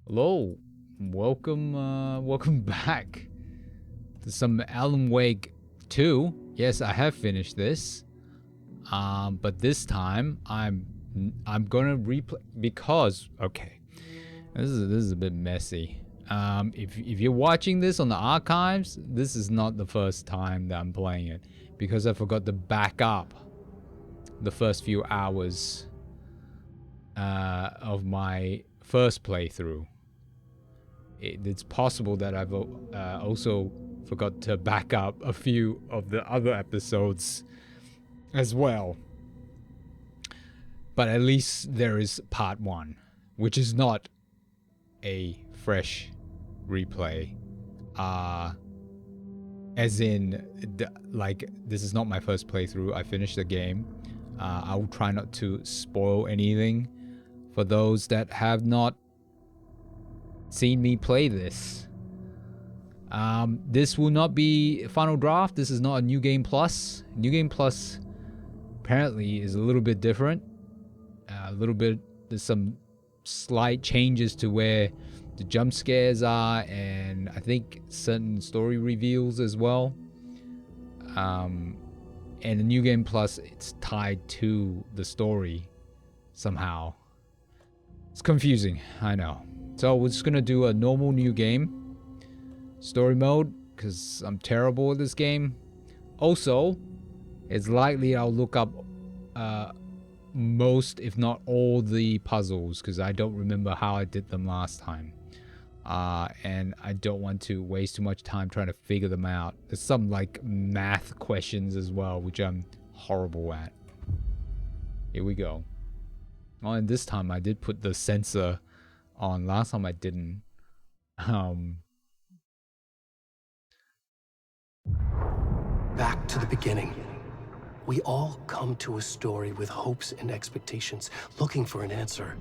Hello, welcome back to some Alan Wake 2. Yes, I have finished this. But this time I'm gonna replay because okay, this is a bit messy. If you're watching this on the archives, this is not the first time that I'm playing it because I forgot to back up the first few hours of my first playthrough. It's possible that I've also forgot to back up a few of the other episodes as well. But at least there is part one, which is not a fresh replay. As in, like, this is not my first playthrough. I finished the game. I will try not to spoil anything for those that have not seen me play this. This will not be Final Draft. This is not a New Game Plus. New Game Plus apparently is a little bit different. There's some slight changes to where the jump scares are, and I think certain story reveals as well. And the New Game Plus, it's tied to the story somehow. It's confusing, I know. So we're just gonna do a normal new game story mode because I'm terrible at this game. Also, it's likely I'll look up most, if not all, the puzzles because I don't remember how I did them last time. And I don't want to waste too much time trying to figure them out. There's some like math questions as well, which I'm horrible at. Here we go. Oh, and this time I did put the sensor on. Last time I didn't. Back to the beginning. We all come to a story with hopes and expectations, looking for an answer.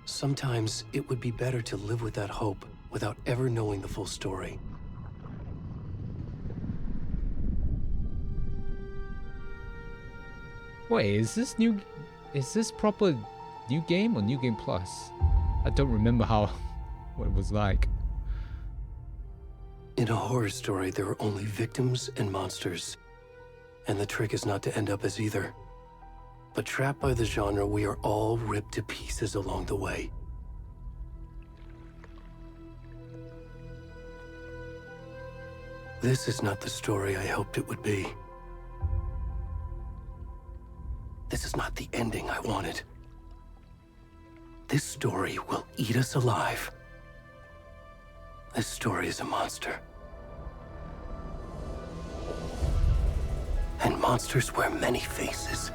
Sometimes it would be better to live with that hope without ever knowing the full story. Wait, is this proper new game or New Game Plus? I don't remember what it was like. In a horror story, there are only victims and monsters. And the trick is not to end up as either. But trapped by the genre, we are all ripped to pieces along the way. This is not the story I hoped it would be. This is not the ending I wanted. This story will eat us alive. This story is a monster. And monsters wear many faces.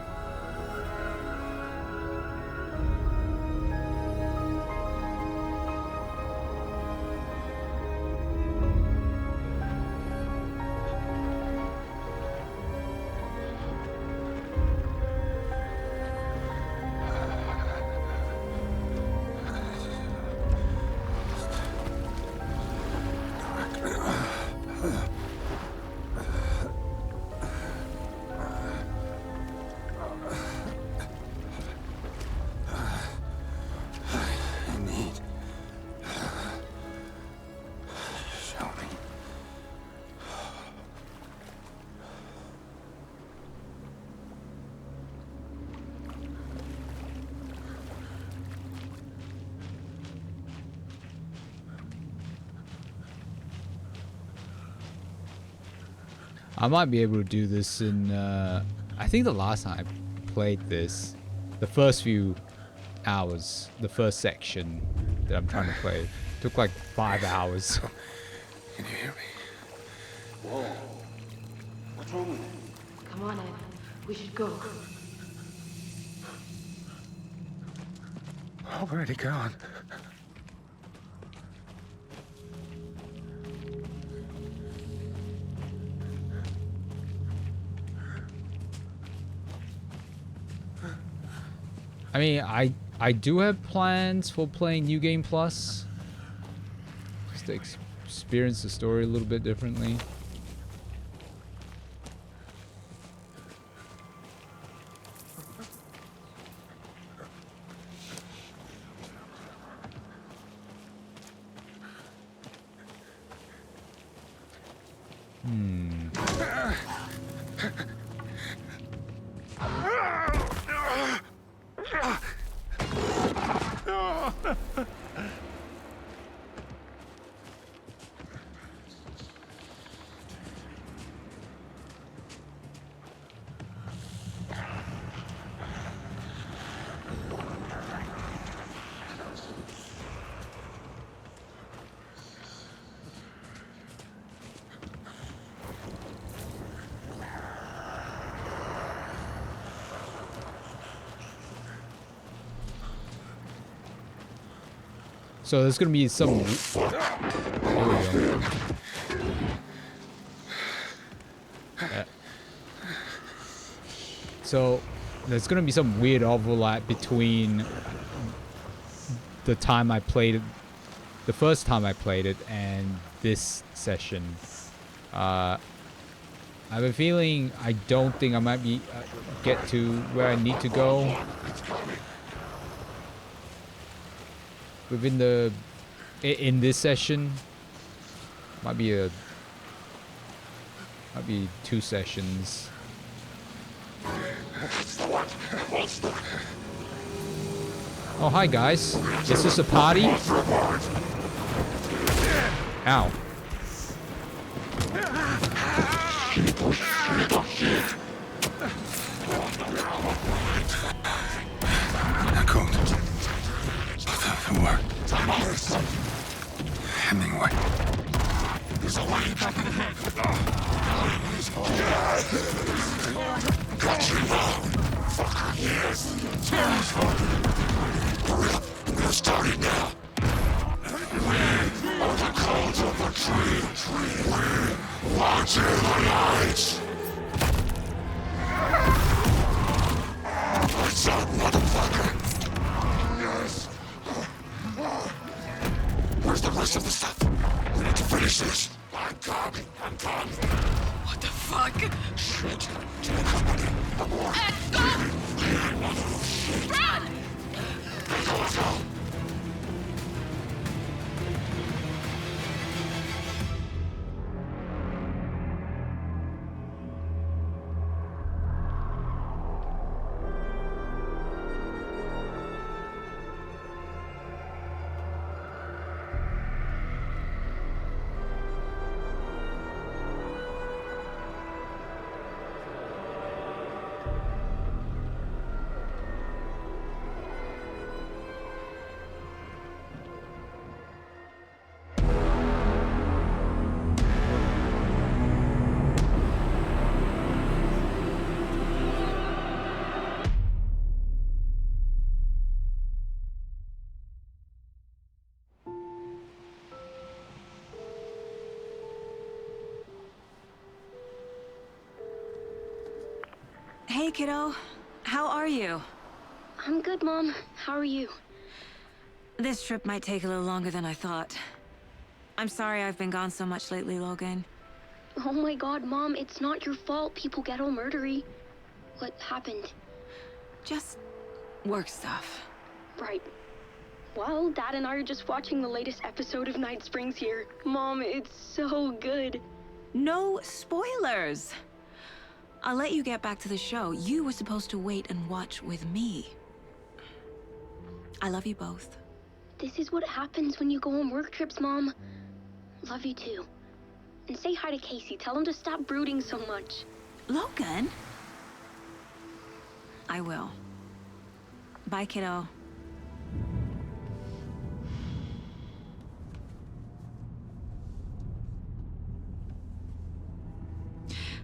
I might be able to do this in, I think the last time I played this, the first few hours, the first section that I'm trying to play, took like 5 hours. Can you hear me? Whoa. What's wrong with it? Come on, Ed. We should go. Oh, where'd he gone? I mean, I do have plans for playing New Game Plus, just to experience the story a little bit differently. So there's gonna be some. There we go. So there's gonna be some weird overlap between the time I played it, the first time I played it, and this session. I have a feeling I don't think I might be get to where I need to go within the in this session. Might be 2 sessions. Oh, hi guys. Is this a party? Ow. Code. The word. Hemingway. We're starting now. The codes of the tree. Watch the lights. Lights out, motherfucker. Yes. Where's the rest of the stuff? We need to finish this. I'm coming. What the fuck? Shit. To the company. Let's go! Run! Go. Hey, kiddo. How are you? I'm good, Mom. How are you? This trip might take a little longer than I thought. I'm sorry I've been gone so much lately, Logan. Oh my god, Mom, it's not your fault people get all murdery. What happened? Just work stuff. Right. Well, Dad and I are just watching the latest episode of Night Springs here. Mom, it's so good. No spoilers! I'll let you get back to the show. You were supposed to wait and watch with me. I love you both. This is what happens when you go on work trips, Mom. Love you too. And say hi to Casey. Tell him to stop brooding so much. Logan? I will. Bye, kiddo.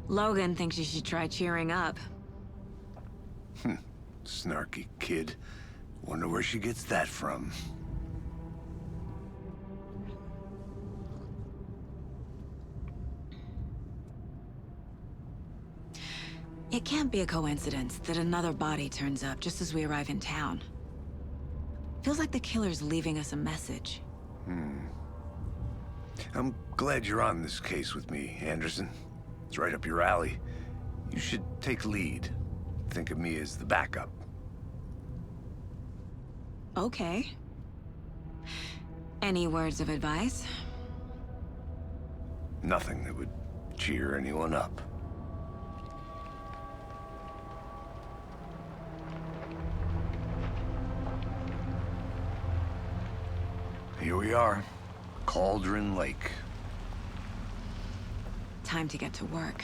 Logan thinks you should try cheering up. Snarky kid. Wonder where she gets that from. It can't be a coincidence that another body turns up just as we arrive in town. Feels like the killer's leaving us a message. I'm glad you're on this case with me, Anderson. It's right up your alley. You should take lead. Think of me as the backup. Okay. Any words of advice? Nothing that would cheer anyone up. Here we are, Cauldron Lake. Time to get to work.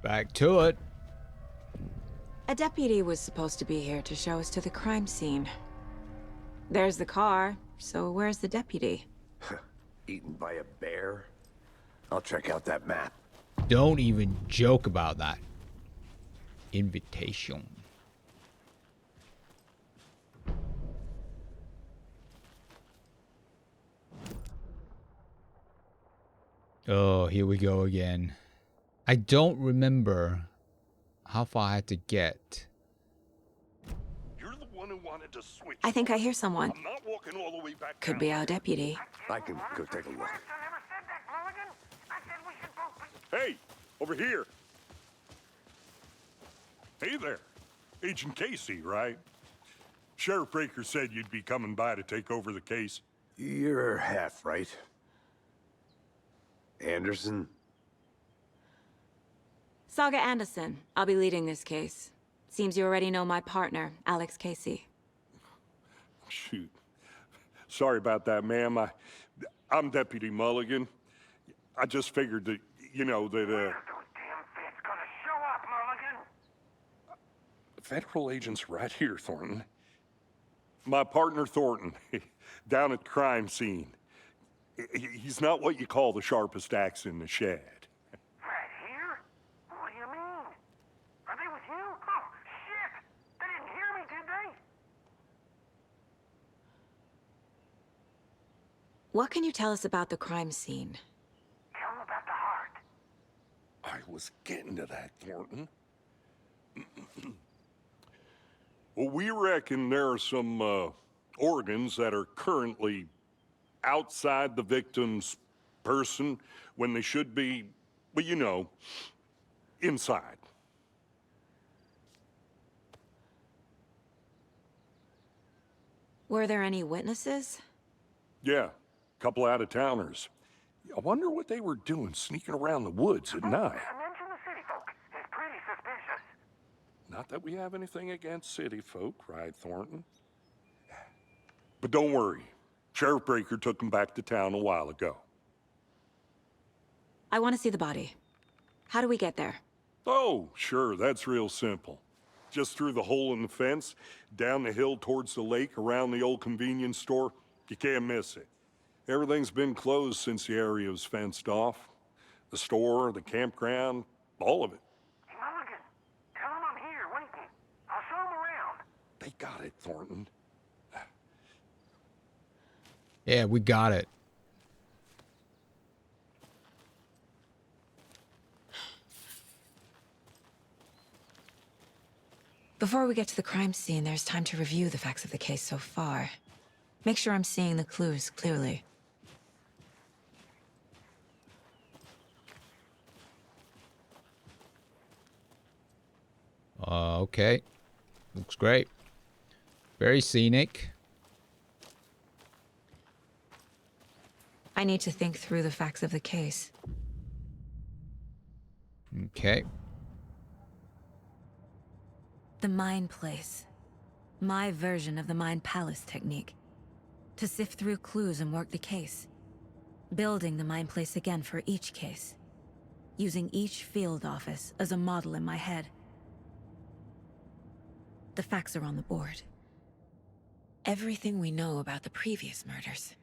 Back to it. A deputy was supposed to be here to show us to the crime scene. There's the car, so where's the deputy? Eaten by a bear? I'll check out that map. Don't even joke about that. Invitation. Oh, here we go again. I don't remember how far I had to get. You're the one who wanted to switch. I think I hear someone. I'm not walking all the way back. Could down. be our deputy. I can go take a look. Hey, over here. Hey there. Agent Casey, right? Sheriff Breaker said you'd be coming by to take over the case. You're half right. Anderson? Saga Anderson. I'll be leading this case. Seems you already know my partner, Alex Casey. Shoot. Sorry about that, ma'am. I'm Deputy Mulligan. I just figured that, you know, that, Federal agents right here, Thornton. My partner, Thornton, down at the crime scene. He's not what you call the sharpest axe in the shed. Right here? What do you mean? Are they with you? Oh, shit! They didn't hear me, did they? What can you tell us about the crime scene? Tell them about the heart. I was getting to that, Thornton. Well, we reckon there are some organs that are currently outside the victim's person when they should be, well, you know, inside. Were there any witnesses? Yeah, couple out-of-towners. I wonder what they were doing sneaking around the woods at night. Mention the city folk. It's pretty suspicious. Not that we have anything against city folk, right, Thornton? But don't worry. Sheriff Breaker took them back to town a while ago. I want to see the body. How do we get there? Oh, sure, that's real simple. Just through the hole in the fence, down the hill towards the lake, around the old convenience store. You can't miss it. Everything's been closed since the area was fenced off. The store, the campground, all of it. Hey, Mulligan, tell them I'm here waiting. I'll show them around. They got it, Thornton. Yeah, we got it. Before we get to the crime scene, there's time to review the facts of the case so far. Make sure I'm seeing the clues clearly. Okay. Looks great. Very scenic. I need to think through the facts of the case. Okay. The Mind Place. My version of the Mind Palace technique. To sift through clues and work the case. Building the Mind Place again for each case. Using each field office as a model in my head. The facts are on the board. Everything we know about the previous murders.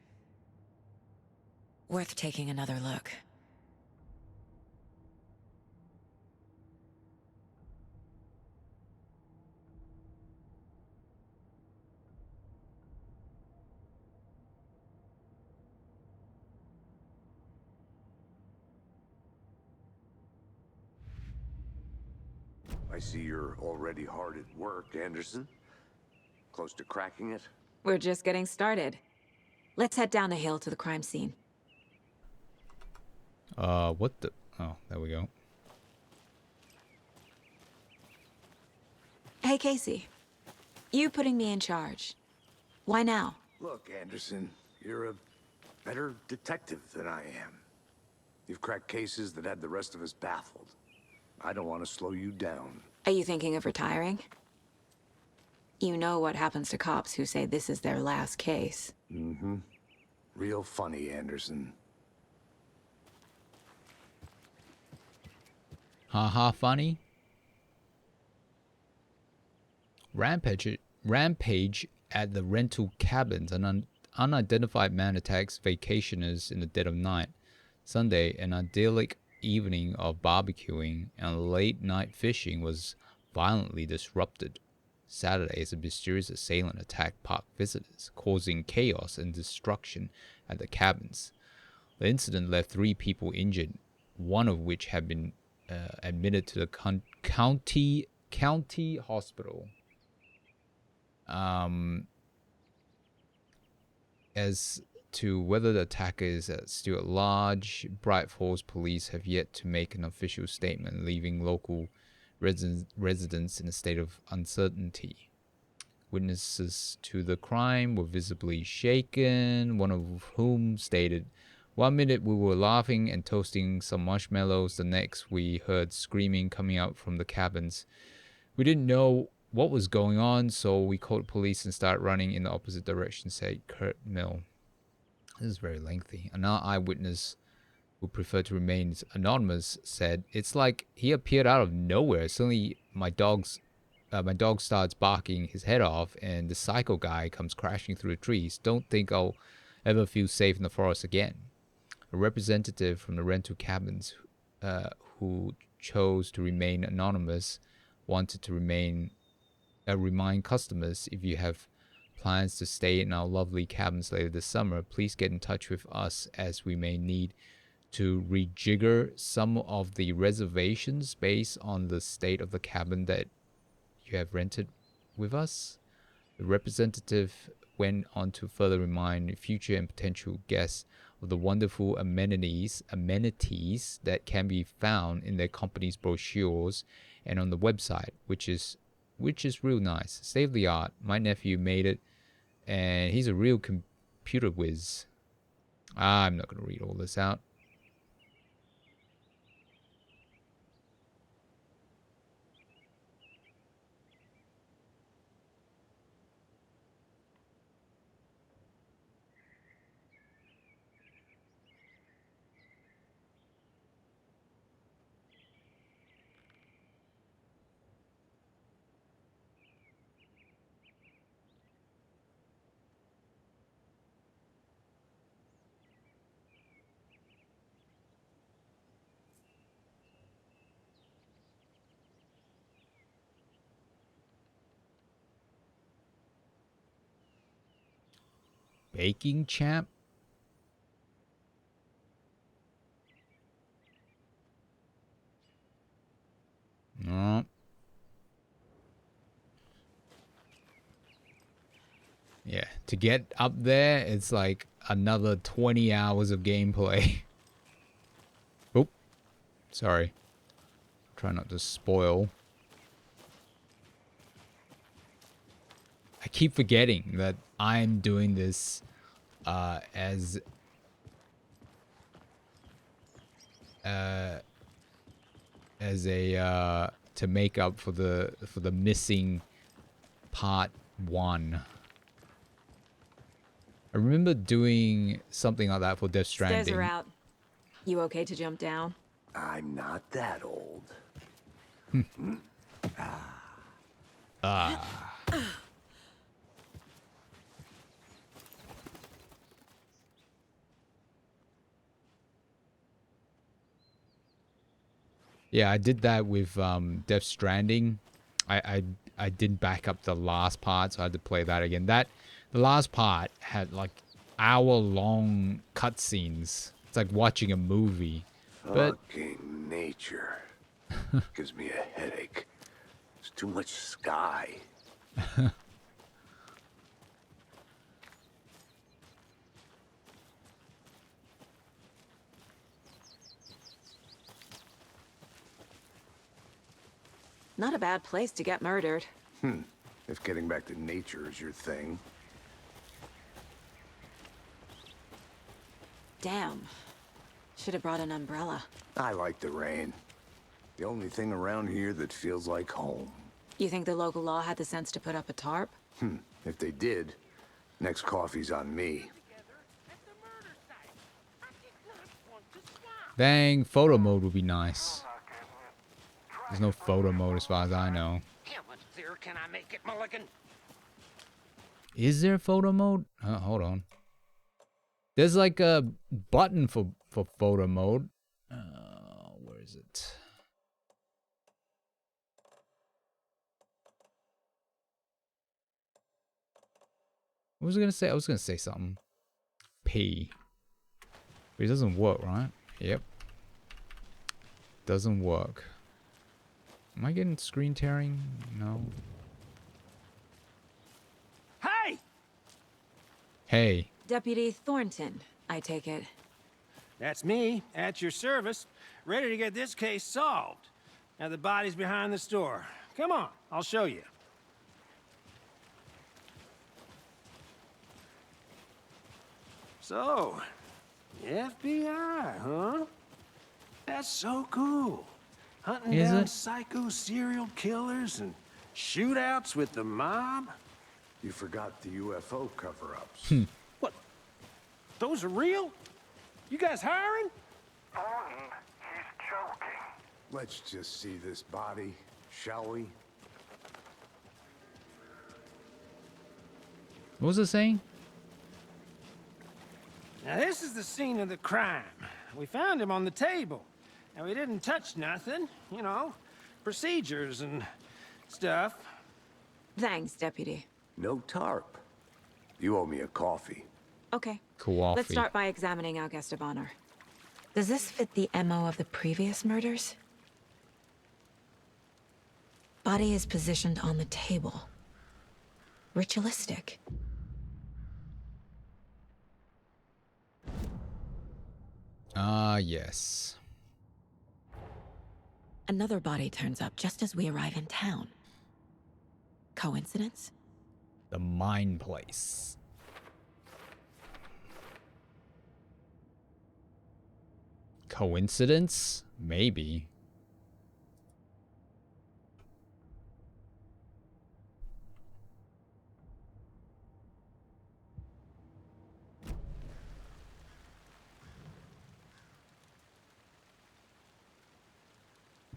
Worth taking another look. I see you're already hard at work, Anderson. Close to cracking it? We're just getting started. Let's head down the hill to the crime scene. What the? Oh, there we go. Hey, Casey. You putting me in charge. Why now? Look, Anderson, you're a better detective than I am. You've cracked cases that had the rest of us baffled. I don't want to slow you down. Are you thinking of retiring? You know what happens to cops who say this is their last case. Mm-hmm. Real funny, Anderson. Haha, funny. Rampage at the rental cabins. An unidentified man attacks vacationers in the dead of night. Sunday, an idyllic evening of barbecuing and late night fishing was violently disrupted. Saturday, as a mysterious assailant attacked park visitors, causing chaos and destruction at the cabins. The incident left 3 people injured, one of which had been admitted to the county hospital. As to whether the attacker is still at large, Bright Falls police have yet to make an official statement, leaving local residents in a state of uncertainty. Witnesses to the crime were visibly shaken, one of whom stated, "One minute we were laughing and toasting some marshmallows, the next we heard screaming coming out from the cabins. We didn't know what was going on, so we called police and started running in the opposite direction," said Kurt Mill. This is very lengthy. Another eyewitness, who preferred to remain anonymous, said, "It's like he appeared out of nowhere. Suddenly my dog starts barking his head off and the psycho guy comes crashing through the trees. Don't think I'll ever feel safe in the forest again." A representative from the rental cabins who chose to remain anonymous wanted to remind customers, if you have plans to stay in our lovely cabins later this summer, please get in touch with us, as we may need to rejigger some of the reservations based on the state of the cabin that you have rented with us. The representative went on to further remind future and potential guests of the wonderful amenities that can be found in their company's brochures and on the website, which is real nice. State of the art. My nephew made it, and he's a real computer whiz. I'm not going to read all this out. Baking champ? No. Yeah, to get up there, it's like another 20 hours of gameplay. Oop. Sorry. Try not to spoil. I keep forgetting that I'm doing this as a to make up for the missing part 1. I remember doing something like that for Death Stranding. Stairs are out. You okay to jump down? I'm not that old. Yeah, I did that with Death Stranding. I didn't back up the last part, so I had to play that again. The last part had like hour-long cutscenes. It's like watching a movie. But Fucking nature. Gives me a headache. There's too much sky. Not a bad place to get murdered. If getting back to nature is your thing. Damn. Should have brought an umbrella. I like the rain. The only thing around here that feels like home. You think the local law had the sense to put up a tarp? If they did, next coffee's on me. Dang, photo mode would be nice. There's no photo mode as far as I know. Heavens, there, can I make it, Mulligan? Is there photo mode? Hold on. There's like a button for photo mode. Where is it? What was I gonna say? I was gonna say something. P. But it doesn't work, right? Yep. Doesn't work. Am I getting screen tearing? No. Hey! Hey. Deputy Thornton, I take it. That's me, at your service, ready to get this case solved. Now the body's behind the store. Come on, I'll show you. So, the FBI, huh? That's so cool. Hunting Is down it? psycho serial killers and shootouts with the mob. You forgot the UFO cover-ups. What? Those are real? You guys hiring? Thornton, he's joking. Let's just see this body, shall we? What was it saying? Now this is the scene of the crime. We found him on the table. And we didn't touch nothing, you know, procedures and stuff. Thanks, Deputy. No tarp. You owe me a coffee. Okay. Coffee. Let's start by examining our guest of honor. Does this fit the MO of the previous murders? Body is positioned on the table. Ritualistic. Ah, yes. Another body turns up just as we arrive in town. Coincidence? The Mind Place. Coincidence? Maybe.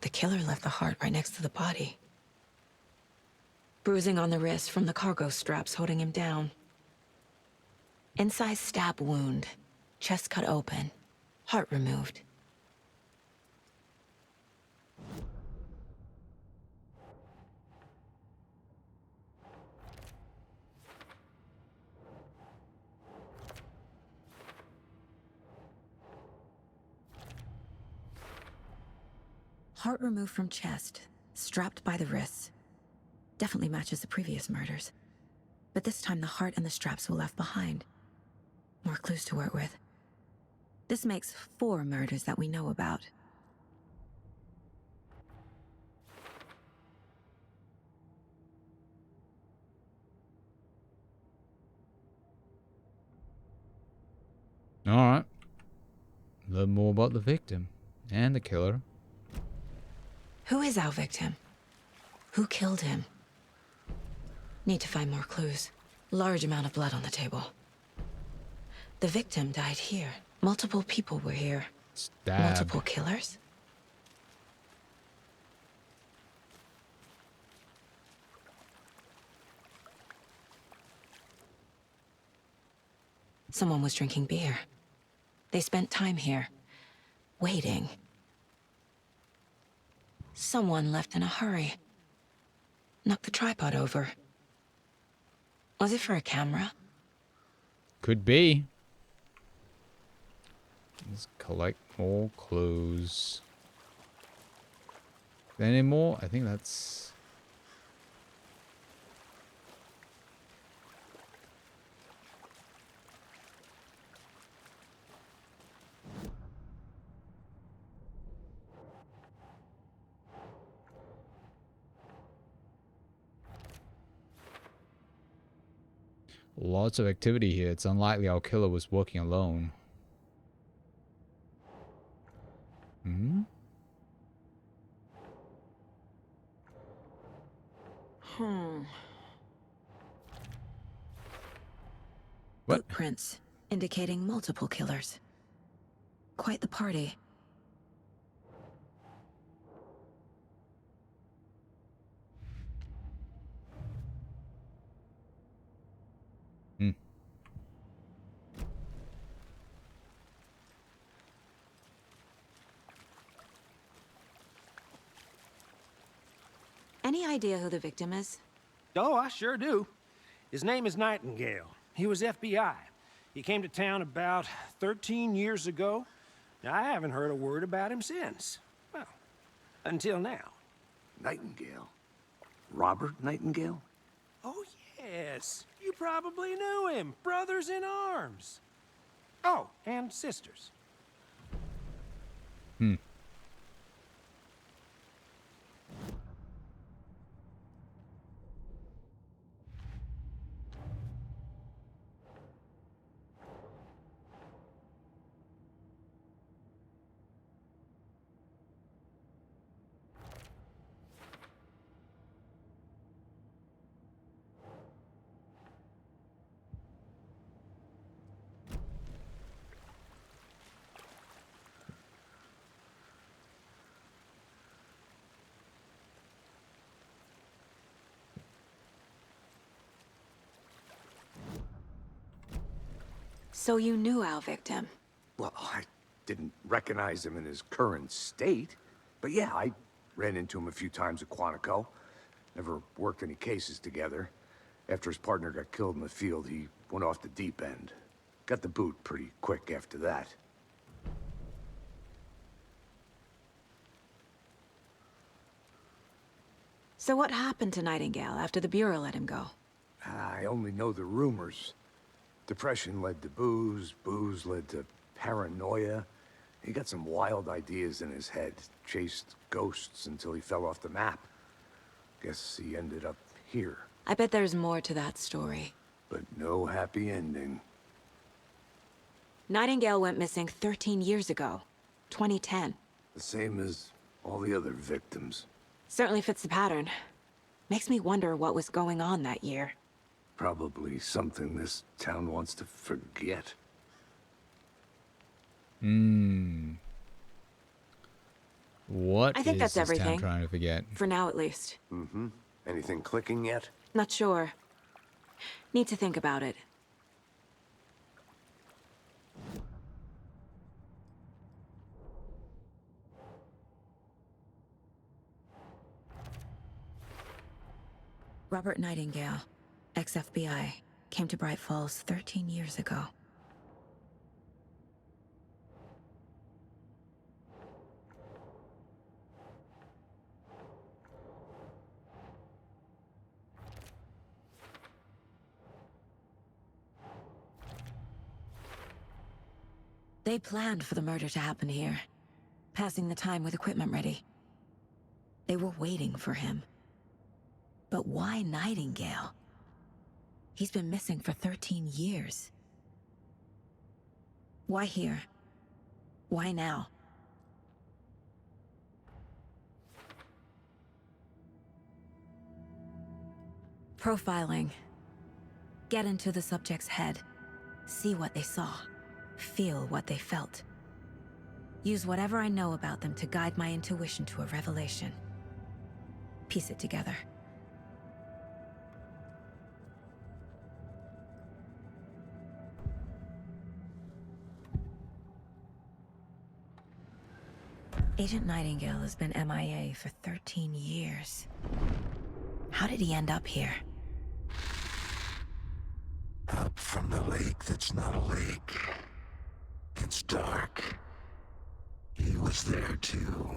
The killer left the heart right next to the body. Bruising on the wrist from the cargo straps holding him down. Incised stab wound. Chest cut open. Heart removed. Heart removed from chest, strapped by the wrists. Definitely matches the previous murders. But this time the heart and the straps were left behind. More clues to work with. This makes 4 murders that we know about. Alright. Learn more about the victim and the killer. Who is our victim? Who killed him? Need to find more clues. Large amount of blood on the table. The victim died here. Multiple people were here. Stabbed. Multiple killers? Someone was drinking beer. They spent time here, waiting. Someone left in a hurry. Knocked the tripod over. Was it for a camera? Could be. Let's collect more clues. Any more? I think that's... Lots of activity here. It's unlikely our killer was working alone. Hmm? What? Footprints indicating multiple killers. Quite the party. Hmm. Any idea who the victim is? Oh, I sure do. His name is Nightingale. He was FBI. He came to town about 13 years ago. Now, I haven't heard a word about him since. Well, until now. Nightingale? Robert Nightingale? Oh, yes. You probably knew him. Brothers in arms. Oh, and sisters. Hmm. So you knew our victim? Well, I didn't recognize him in his current state. But yeah, I ran into him a few times at Quantico. Never worked any cases together. After his partner got killed in the field, he went off the deep end. Got the boot pretty quick after that. So what happened to Nightingale after the Bureau let him go? I only know the rumors. Depression led to booze, booze led to paranoia. He got some wild ideas in his head, chased ghosts until he fell off the map. Guess he ended up here, I bet there's more to that story. but no happy ending. Nightingale went missing 13 years ago. 2010. The same as all the other victims. Certainly fits the pattern. Makes me wonder what was going on that year. Probably something this town wants to forget. Hmm. What I think is that's this town everything. trying to forget? For now, at least. Mm-hmm. Anything clicking yet? Not sure. Need to think about it. Robert Nightingale, ex-FBI, came to Bright Falls 13 years ago. They planned for the murder to happen here, passing the time with equipment ready. They were waiting for him. But why Nightingale? He's been missing for 13 years. Why here? Why now? Profiling. Get into the subject's head. See what they saw. Feel what they felt. Use whatever I know about them to guide my intuition to a revelation. Piece it together. Agent Nightingale has been MIA for 13 years. How did he end up here? Up from the lake that's not a lake. It's dark. He was there too.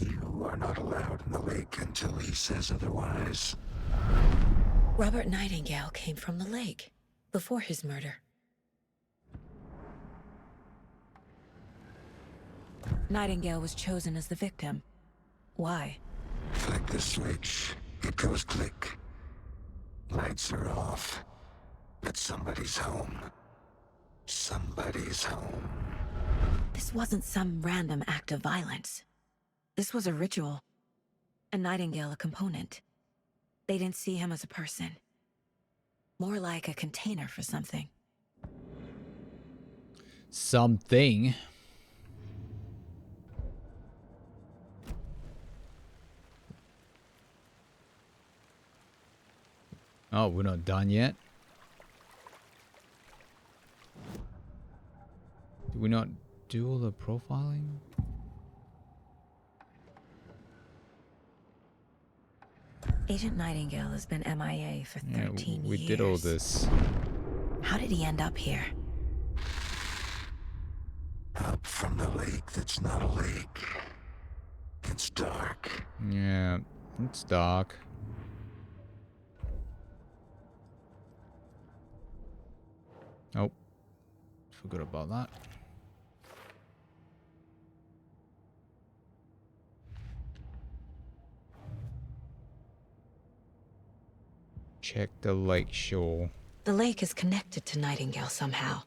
You are not allowed in the lake until he says otherwise. Robert Nightingale came from the lake, before his murder. Nightingale was chosen as the victim. Why? Flick the switch. It goes click. Lights are off. But somebody's home. Somebody's home. This wasn't some random act of violence. This was a ritual. And Nightingale a component. They didn't see him as a person. More like a container for something. Something. Oh, we're not done yet? Did we not do all the profiling? Agent Nightingale has been MIA for 13 we years. did all this. How did he end up here? Up from the lake that's not a lake. It's dark. Yeah, it's dark. Oh, forgot about that. Check the lake shore. The lake is connected to Nightingale somehow.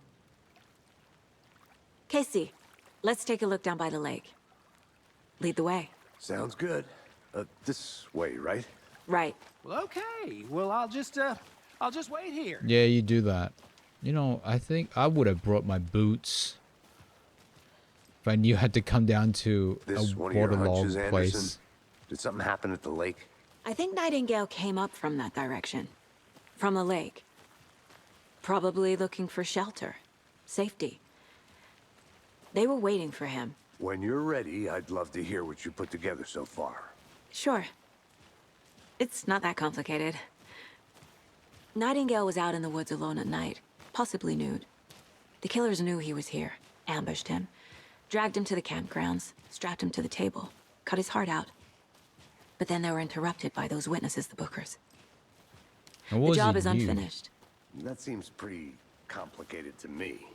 Casey, let's take a look down by the lake. Lead the way. Sounds good. This way, right? Right. Well, okay. Well, I'll just wait here. Yeah, you do that. You know, I think I would have brought my boots if I knew I had to come down to This a one of your hunches, waterlogged Anderson? place. Did something happen at the lake? I think Nightingale came up from that direction. From the lake. Probably looking for shelter. Safety. They were waiting for him. When you're ready, I'd love to hear what you put together so far. Sure. It's not that complicated. Nightingale was out in the woods alone at night, possibly nude. The killers knew he was here, ambushed him, dragged him to the campgrounds, strapped him to the table, cut his heart out. But then they were interrupted by those witnesses, the Bookers. The job is unfinished. That seems pretty complicated to me.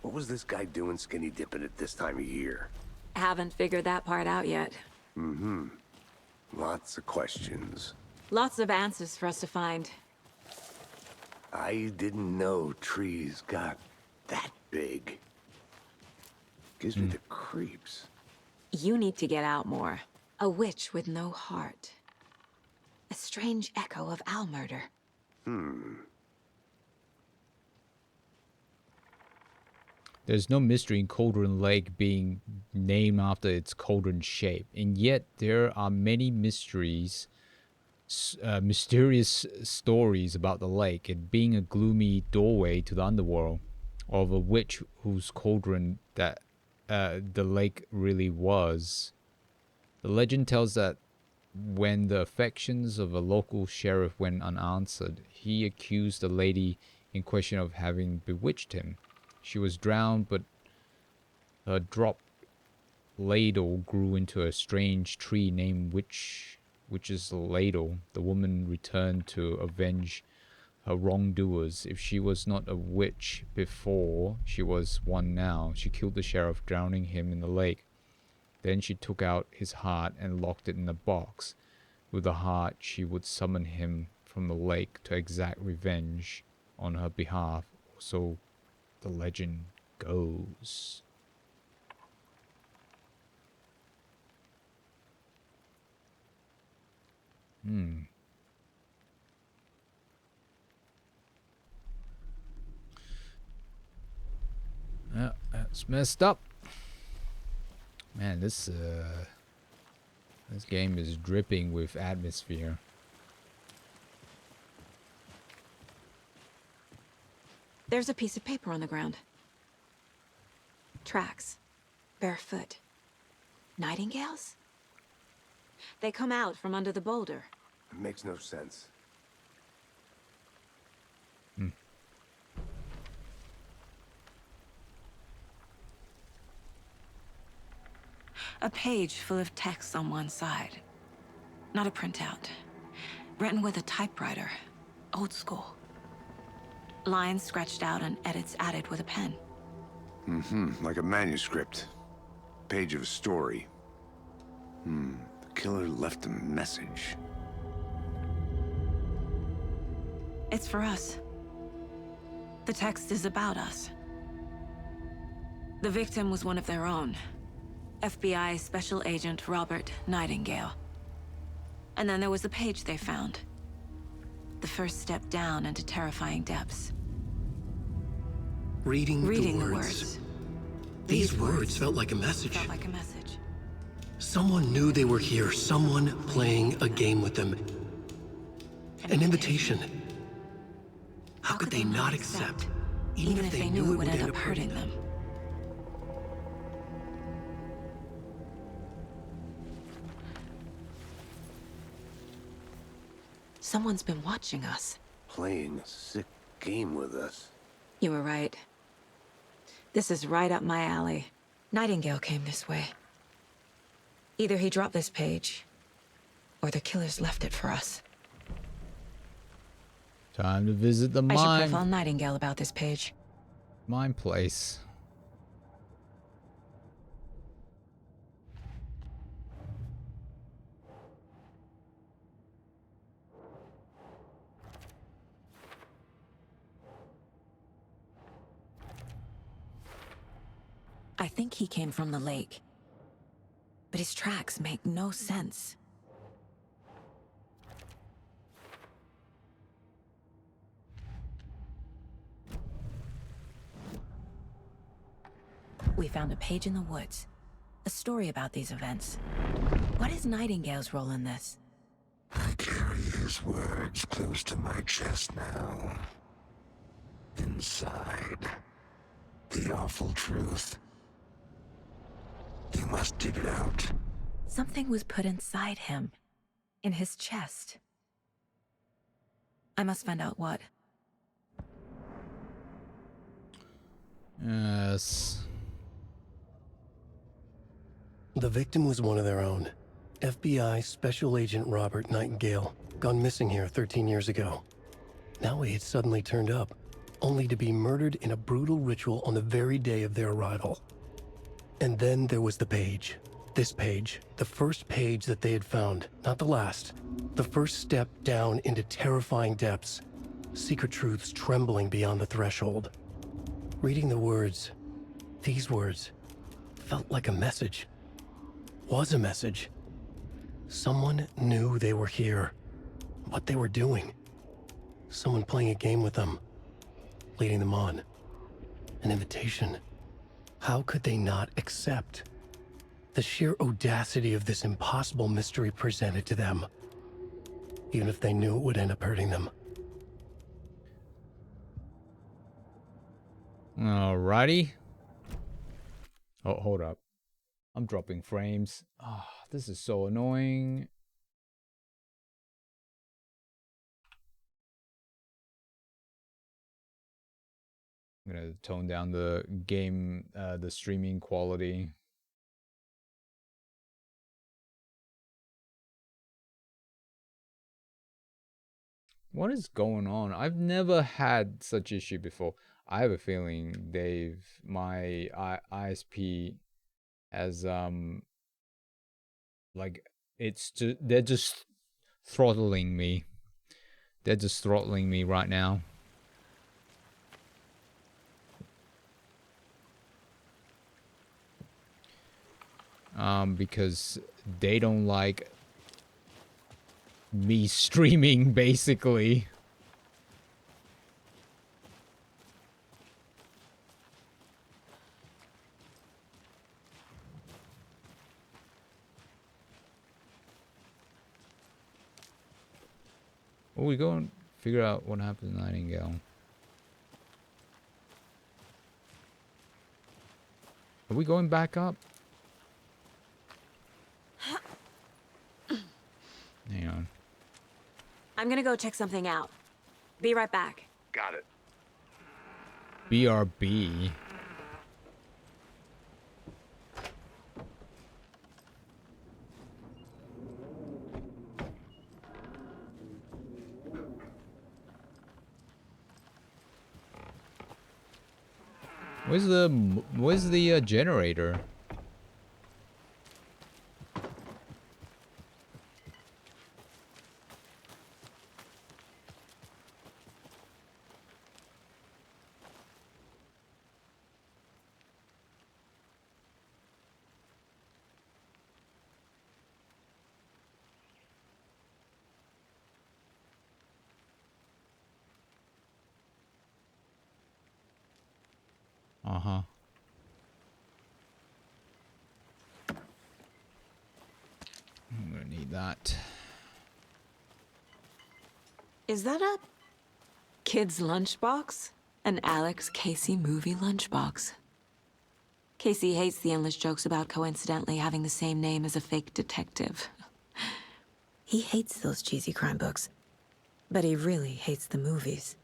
What was this guy doing skinny dipping at this time of year? Haven't figured that part out yet. Mm-hmm. Lots of questions. Lots of answers for us to find. I didn't know trees got that big. Gives me the creeps. You need to get out more. A witch with no heart. A strange echo of owl murder. There's no mystery in Cauldron Lake being named after its cauldron shape, and yet there are many mysterious stories about the lake, it being a gloomy doorway to the underworld, of a witch whose cauldron that the lake really was. The legend tells that when the affections of a local sheriff went unanswered, he accused the lady in question of having bewitched him. She was drowned, but her dropped ladle grew into a strange tree named Witch's Ladle. The woman returned to avenge her wrongdoers. If she was not a witch before, she was one now. She killed the sheriff, drowning him in the lake. Then she took out his heart and locked it in a box. With the heart, she would summon him from the lake to exact revenge on her behalf. So the legend goes. Yeah, that's messed up. Man, this game is dripping with atmosphere. There's a piece of paper on the ground. Tracks. Barefoot. Nightingales? They come out from under the boulder. It makes no sense. A page full of text on one side. Not a printout. Written with a typewriter. Old school. Lines scratched out and edits added with a pen. Like a manuscript. Page of a story. The killer left a message. It's for us. The text is about us. The victim was one of their own. FBI Special Agent Robert Nightingale. And then there was the page they found. The first step down into terrifying depths. Reading the the words. These words felt like a message. Felt like a message. Someone knew they were here, someone playing a game with them. An invitation. How could they not accept, even if they knew it would end up hurting them? Someone's been watching us. Playing a sick game with us. You were right. This is right up my alley. Nightingale came this way. Either he dropped this page, or the killers left it for us. Time to visit the I should mine. profile Nightingale about this page. Mine place. I think he came from the lake. But his tracks make no sense. We found a page in the woods. A story about these events. What is Nightingale's role in this? I carry his words close to my chest now. Inside, the awful truth. You must dig it out. Something was put inside him. In his chest. I must find out what. Yes. The victim was one of their own. FBI Special Agent Robert Nightingale, gone missing here 13 years ago. Now he had suddenly turned up, only to be murdered in a brutal ritual on the very day of their arrival. And then there was the page. This page, the first page that they had found, not the last. The first step down into terrifying depths. Secret truths trembling beyond the threshold. Reading the words, these words, felt like a message. Was a message. Someone knew they were here. What they were doing. Someone playing a game with them. Leading them on. An invitation. How could they not accept? The sheer audacity of this impossible mystery presented to them. Even if they knew it would end up hurting them. Alrighty. Oh, hold up. I'm dropping frames. Ah, this is so annoying. I'm gonna tone down the game, the streaming quality. What is going on? I've never had such issue before. I have a feeling, Dave, my ISP has like they're just throttling me. They're just throttling me right now. Because they don't like me streaming, basically. Well, we go and figure out what happened to Nightingale. Are we going back up? Hang on. I'm gonna go check something out. Be right back. Got it. BRB. Where's the generator? Uh-huh. I'm gonna need that. Is that a kid's lunchbox? An Alex Casey movie lunchbox. Casey hates the endless jokes about coincidentally having the same name as a fake detective. He hates those cheesy crime books, but he really hates the movies.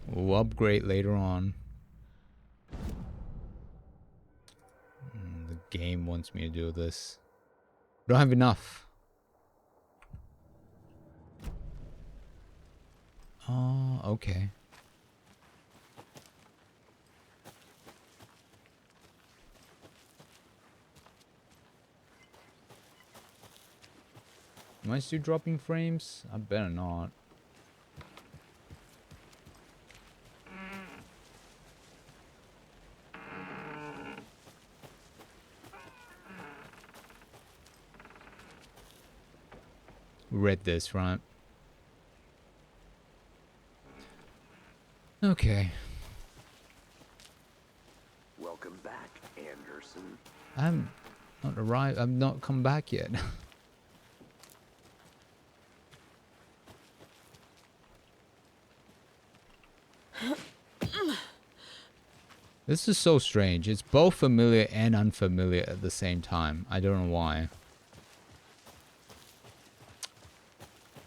We'll upgrade later on. The game wants me to do this. Don't have enough. Oh, okay. Am I still dropping frames? I better not. Read this, right? Okay. Welcome back, Anderson. I'm not arrived. I'm not come back yet. This is so strange. It's both familiar and unfamiliar at the same time. I don't know why.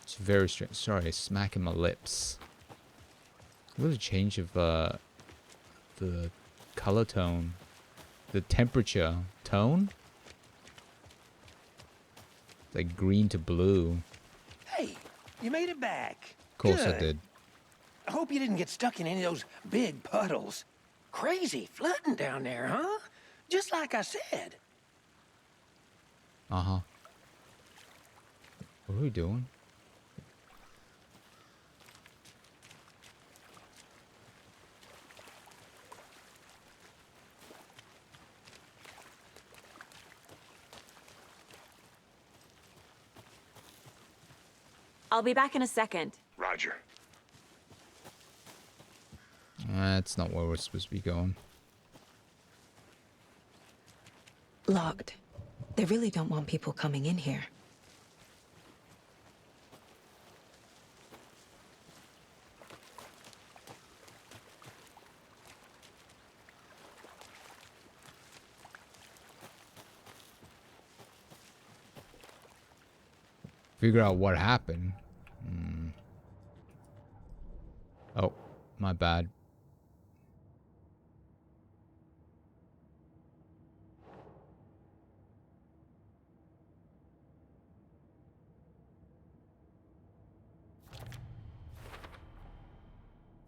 It's very strange. Sorry, smacking my lips. Look at the change of the color tone, the temperature tone. It's like green to blue. Hey, you made it back. Of course I Good. did. I hope you didn't get stuck in any of those big puddles. Crazy flooding down there, huh? Just like I said. Uh-huh. What are we doing? I'll be back in a second. Roger. That's not where we're supposed to be going. Locked. They really don't want people coming in here. Figure out what happened. Oh, my bad.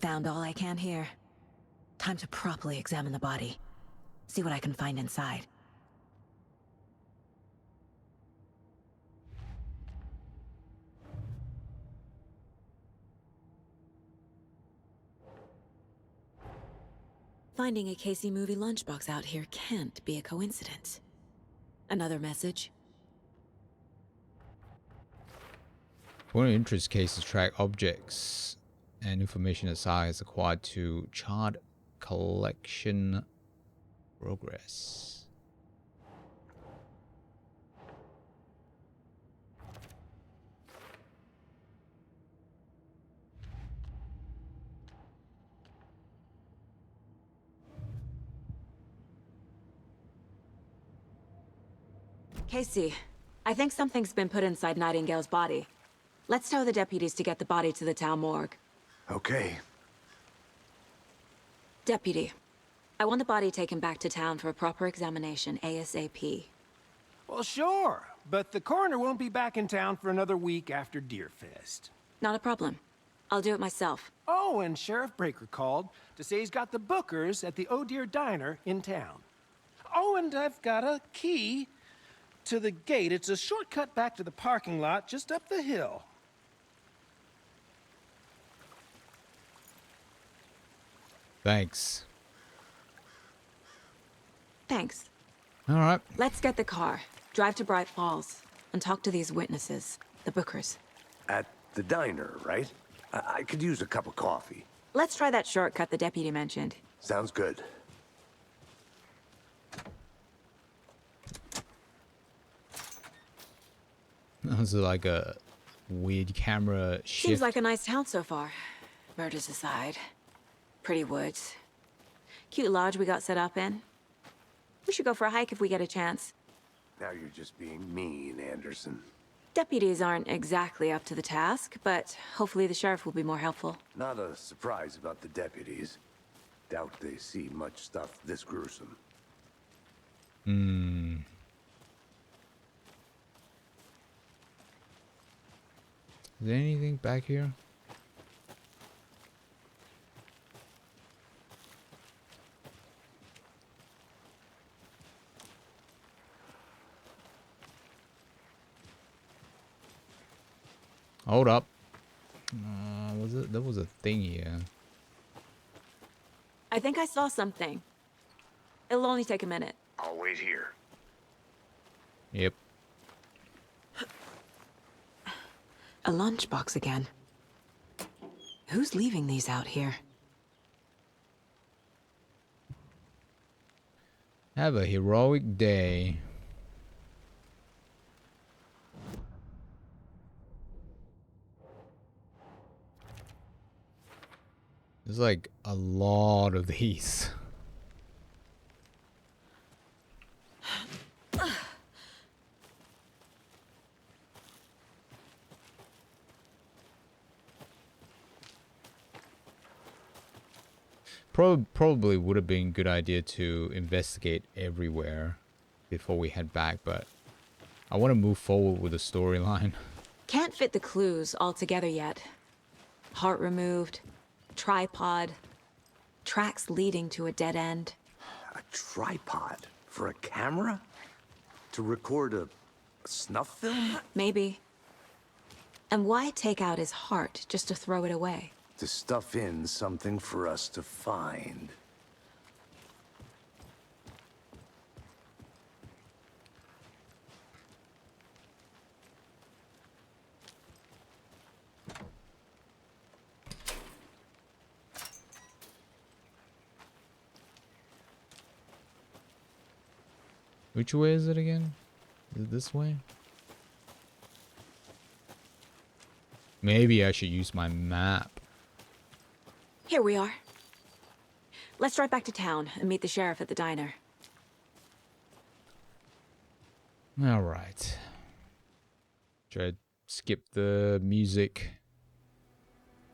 Found all I can here. Time to properly examine the body. See what I can find inside. Finding a Casey movie lunchbox out here can't be a coincidence. Another message? One of interest cases track objects and information that Saga has acquired to chart collection progress. Casey, I think something's been put inside Nightingale's body. Let's tell the deputies to get the body to the town morgue. Okay. Deputy, I want the body taken back to town for a proper examination ASAP. Well, sure, but the coroner won't be back in town for another week after Deerfest. Not a problem. I'll do it myself. Oh, and Sheriff Breaker called to say he's got the Bookers at the Oh Dear Diner in town. Oh, and I've got a key to the gate. It's a shortcut back to the parking lot just up the hill. Thanks. Thanks. All right. Let's get the car, drive to Bright Falls, and talk to these witnesses, the Bookers. At the diner, right? I could use a cup of coffee. Let's try that shortcut the deputy mentioned. Sounds good. This is like a weird camera shift. Seems like a nice town so far. Murders aside. Pretty woods. Cute lodge we got set up in. We should go for a hike if we get a chance. Now you're just being mean, Anderson. Deputies aren't exactly up to the task, but hopefully the sheriff will be more helpful. Not a surprise about the deputies. Doubt they see much stuff this gruesome. Is there anything back here? Hold up. Was it? There was a thing here. I think I saw something. It'll only take a minute. I'll wait here. Yep. A lunchbox again. Who's leaving these out here? Have a heroic day. There's like a lot of these. Probably would have been a good idea to investigate everywhere before we head back, but I want to move forward with the storyline. Can't fit the clues all together yet. Heart removed, tripod, tracks leading to a dead end. A tripod for a camera? To record a snuff film? Maybe. And why take out his heart just to throw it away? To stuff in something for us to find. Which way is it again? Is it this way? Maybe I should use my map. Here we are. Let's drive back to town and meet the sheriff at the diner. All right. Should I skip the music?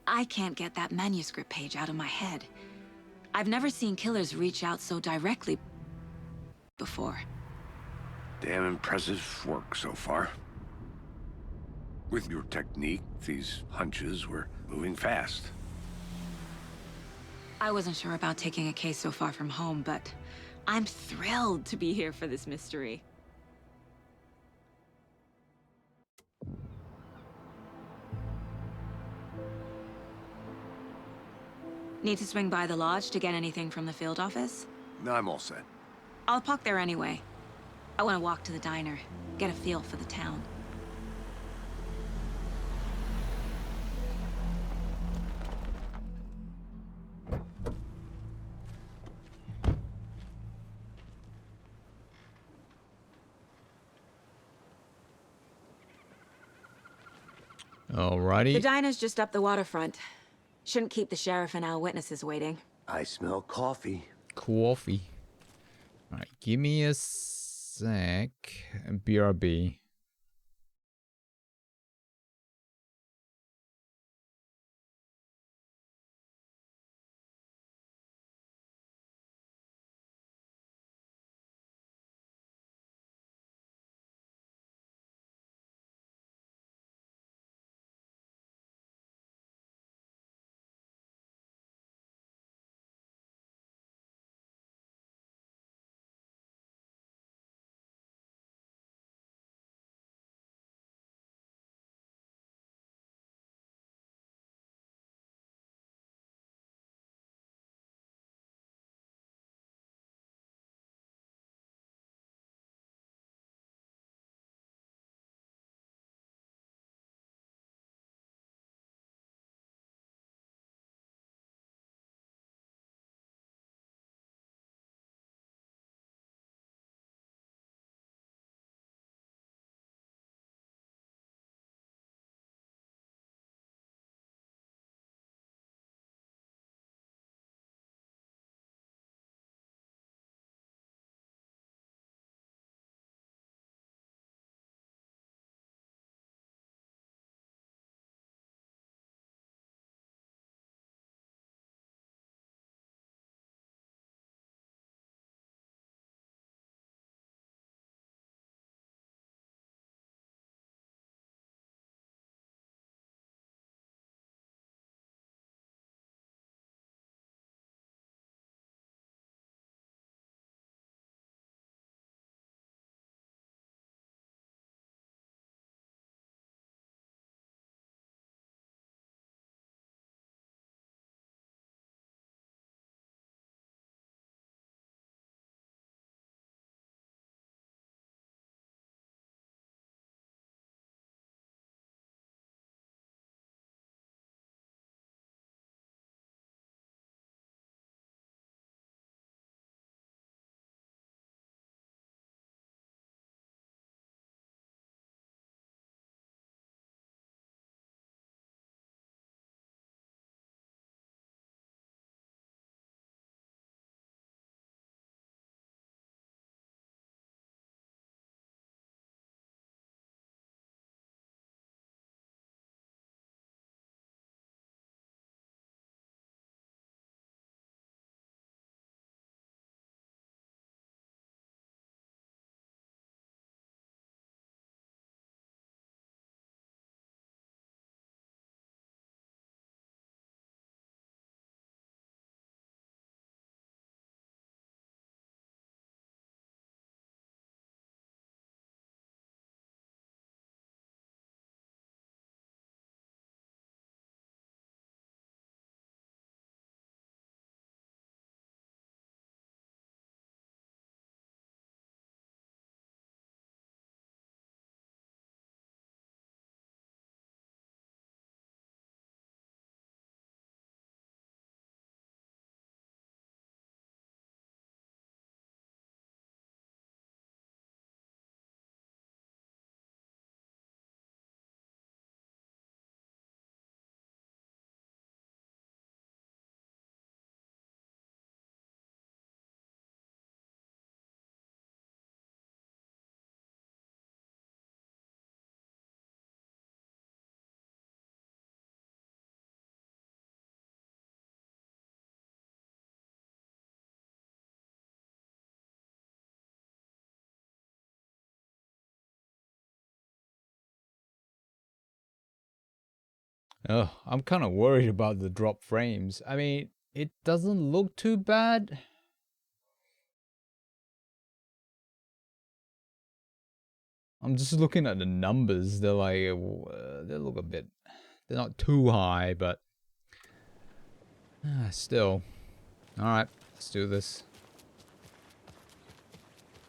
I can't get that manuscript page out of my head. I've never seen killers reach out so directly before. Damn impressive work so far. With your technique, these hunches were moving fast. I wasn't sure about taking a case so far from home, but I'm thrilled to be here for this mystery. Need to swing by the lodge to get anything from the field office? No, I'm all set. I'll park there anyway. I want to walk to the diner, get a feel for the town. Alrighty. The diner's just up the waterfront. Shouldn't keep the sheriff and our witnesses waiting. I smell coffee. Coffee. Alright, give me a sec. BRB. Oh, I'm kind of worried about the drop frames. I mean, it doesn't look too bad. I'm just looking at the numbers. They're like, they look a bit, they're not too high, but still. All right, let's do this.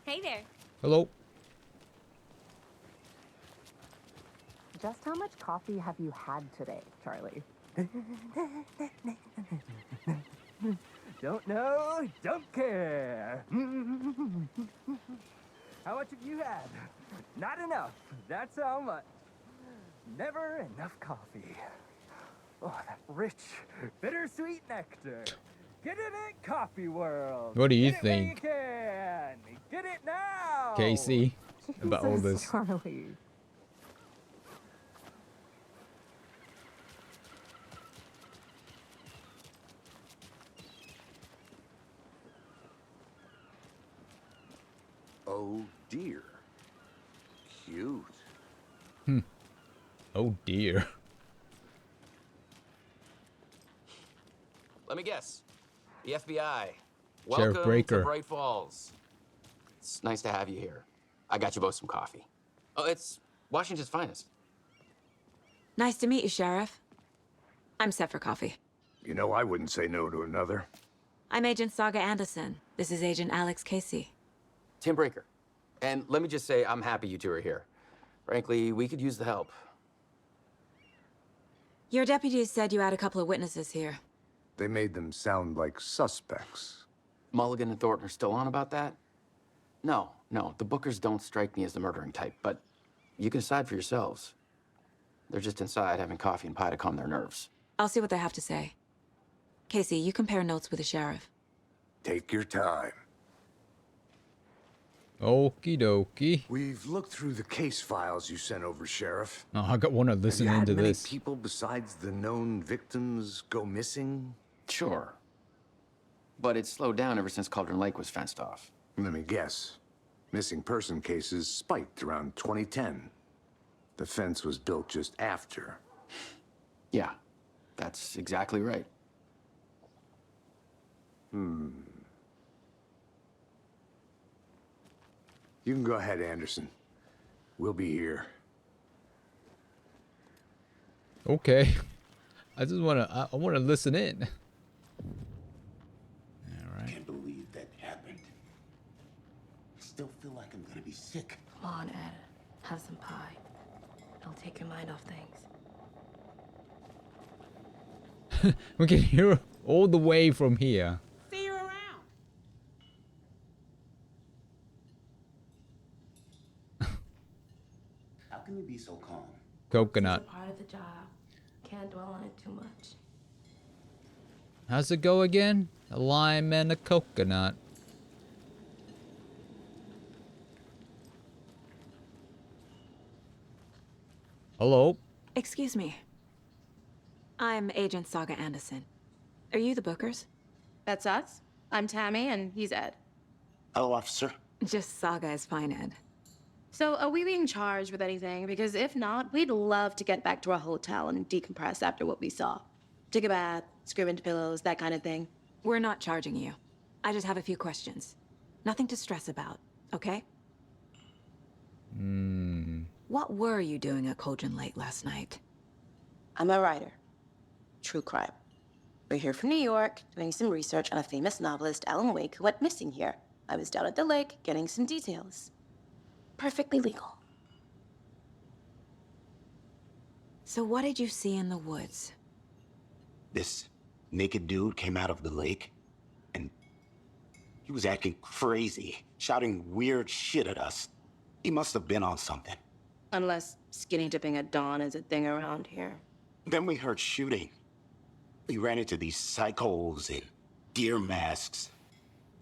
Hey there. Hello. Just how much coffee have you had today, Charlie? Don't know, don't care. How much have you had? Not enough. That's how much. Never enough coffee. Oh, that rich, bittersweet nectar. Get it in Coffee World. What do you Get think? It when you can. Get it now. Casey, about all Jesus, this. Charlie. Oh dear. Cute. Oh dear. Let me guess. The FBI. Sheriff Welcome Breaker. to Bright Falls. It's nice to have you here. I got you both some coffee. Oh, it's Washington's finest. Nice to meet you, Sheriff. I'm set for coffee. You know, I wouldn't say no to another. I'm Agent Saga Anderson. This is Agent Alex Casey. Tim Breaker. And let me just say, I'm happy you two are here. Frankly, we could use the help. Your deputies said you had a couple of witnesses here. They made them sound like suspects. Mulligan and Thornton are still on about that? No, the Bookers don't strike me as the murdering type, but you can decide for yourselves. They're just inside having coffee and pie to calm their nerves. I'll see what they have to say. Casey, you compare notes with the sheriff. Take your time. Okie dokie. We've looked through the case files you sent over, Sheriff. Oh, I got one to listen into many this. people besides the known victims go missing? Sure. But it's slowed down ever since Cauldron Lake was fenced off. Let me guess. Missing person cases spiked around 2010. The fence was built just after. Yeah, that's exactly right. You can go ahead, Anderson. We'll be here. Okay. I just wanna, I wanna listen in. I can't believe that happened. I still feel like I'm gonna be sick. Come on, Ed. Have some pie. It'll take your mind off things. We can hear all the way from here. See you around. How can you be so calm? Coconut. It's a part of the job. Can't dwell on it too much. How's it go again? A lime and a coconut. Hello? Excuse me. I'm Agent Saga Anderson. Are you the Bookers? That's us. I'm Tammy, and he's Ed. Hello, officer. Just Saga is fine, Ed. So, are we being charged with anything? Because if not, we'd love to get back to our hotel and decompress after what we saw. Take a bath, scream into pillows, that kind of thing. We're not charging you. I just have a few questions. Nothing to stress about, okay? What were you doing at Cauldron Lake last night? I'm a writer. True crime. We're here from New York, doing some research on a famous novelist, Alan Wake, who went missing here. I was down at the lake, getting some details. Perfectly legal. So what did you see in the woods? This naked dude came out of the lake, and he was acting crazy, shouting weird shit at us. He must have been on something. Unless skinny dipping at dawn is a thing around here. Then we heard shooting. We ran into these psychos in deer masks.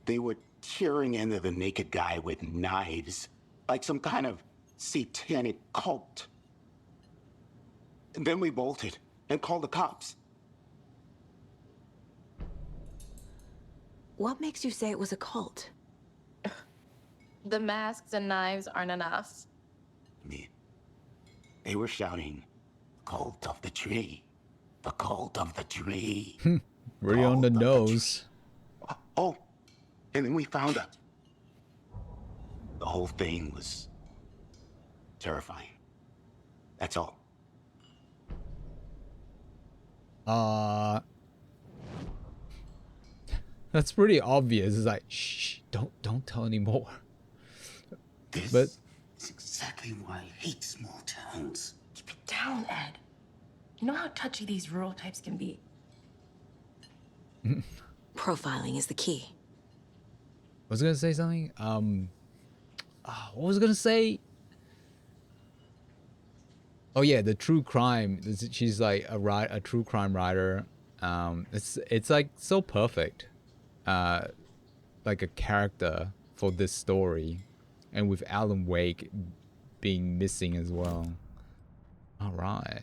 They were tearing into the naked guy with knives, like some kind of satanic cult. And then we bolted and called the cops. What makes you say it was a cult? The masks and knives aren't enough. They were shouting, "Cult of the Tree." The cult of the tree. Really on the nose. Oh, and then we found out. The whole thing was terrifying. That's all. That's pretty obvious. It's like, shh, don't tell anymore. This But is exactly why I hate small towns. Keep it down, Ed. You know how touchy these rural types can be. Profiling is the key. I was gonna say something. What was I gonna say? Oh yeah, the true crime. She's like a true crime writer. It's like so perfect. Like a character for this story, and with Alan Wake being missing as well. All right.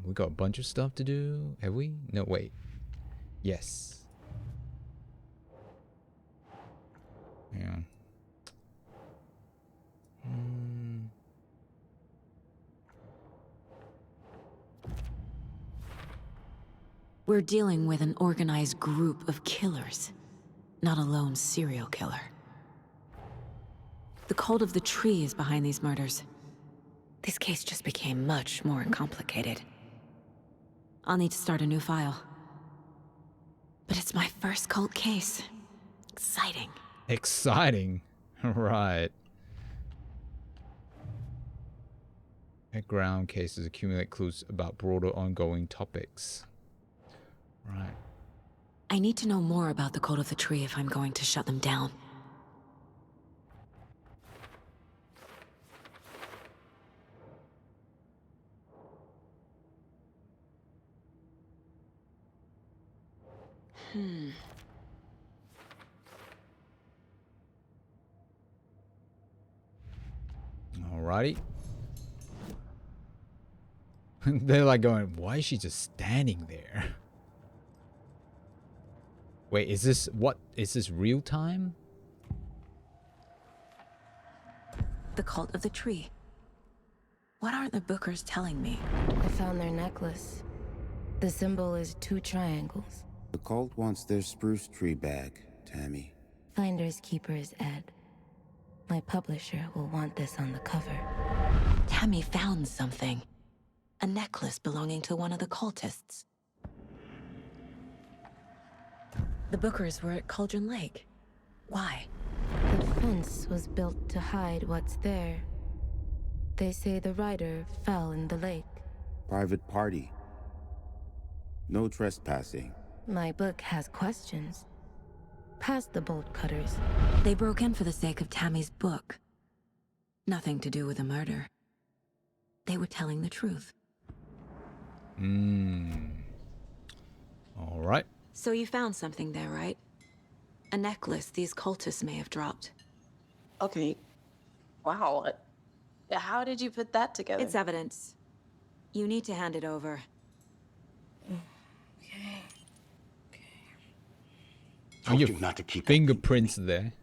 We got a bunch of stuff to do. Have we? No, wait. Yes. Yeah. We're dealing with an organized group of killers, not a lone serial killer. The cult of the tree is behind these murders. This case just became much more complicated. I'll need to start a new file. But it's my first cult case. Exciting. Exciting. Right. Background cases accumulate clues about broader ongoing topics. Right. I need to know more about the cult of the tree if I'm going to shut them down. Alrighty. They're like going, why is she just standing there? Wait, is this real time? The cult of the tree. What aren't the Bookers telling me? I found their necklace. The symbol is 2 triangles. The cult wants their spruce tree back, Tammy. Finders keepers, Ed. My publisher will want this on the cover. Tammy found something. A necklace belonging to one of the cultists. The Bookers were at Cauldron Lake. Why? The fence was built to hide what's there. They say the rider fell in the lake. Private party. No trespassing. My book has questions. Past the bolt cutters. They broke in for the sake of Tammy's book. Nothing to do with the murder. They were telling the truth. All right. So you found something there, right? A necklace these cultists may have dropped. Okay. Wow. How did you put that together? It's evidence. You need to hand it over. Okay. Are your not to keep fingerprints there?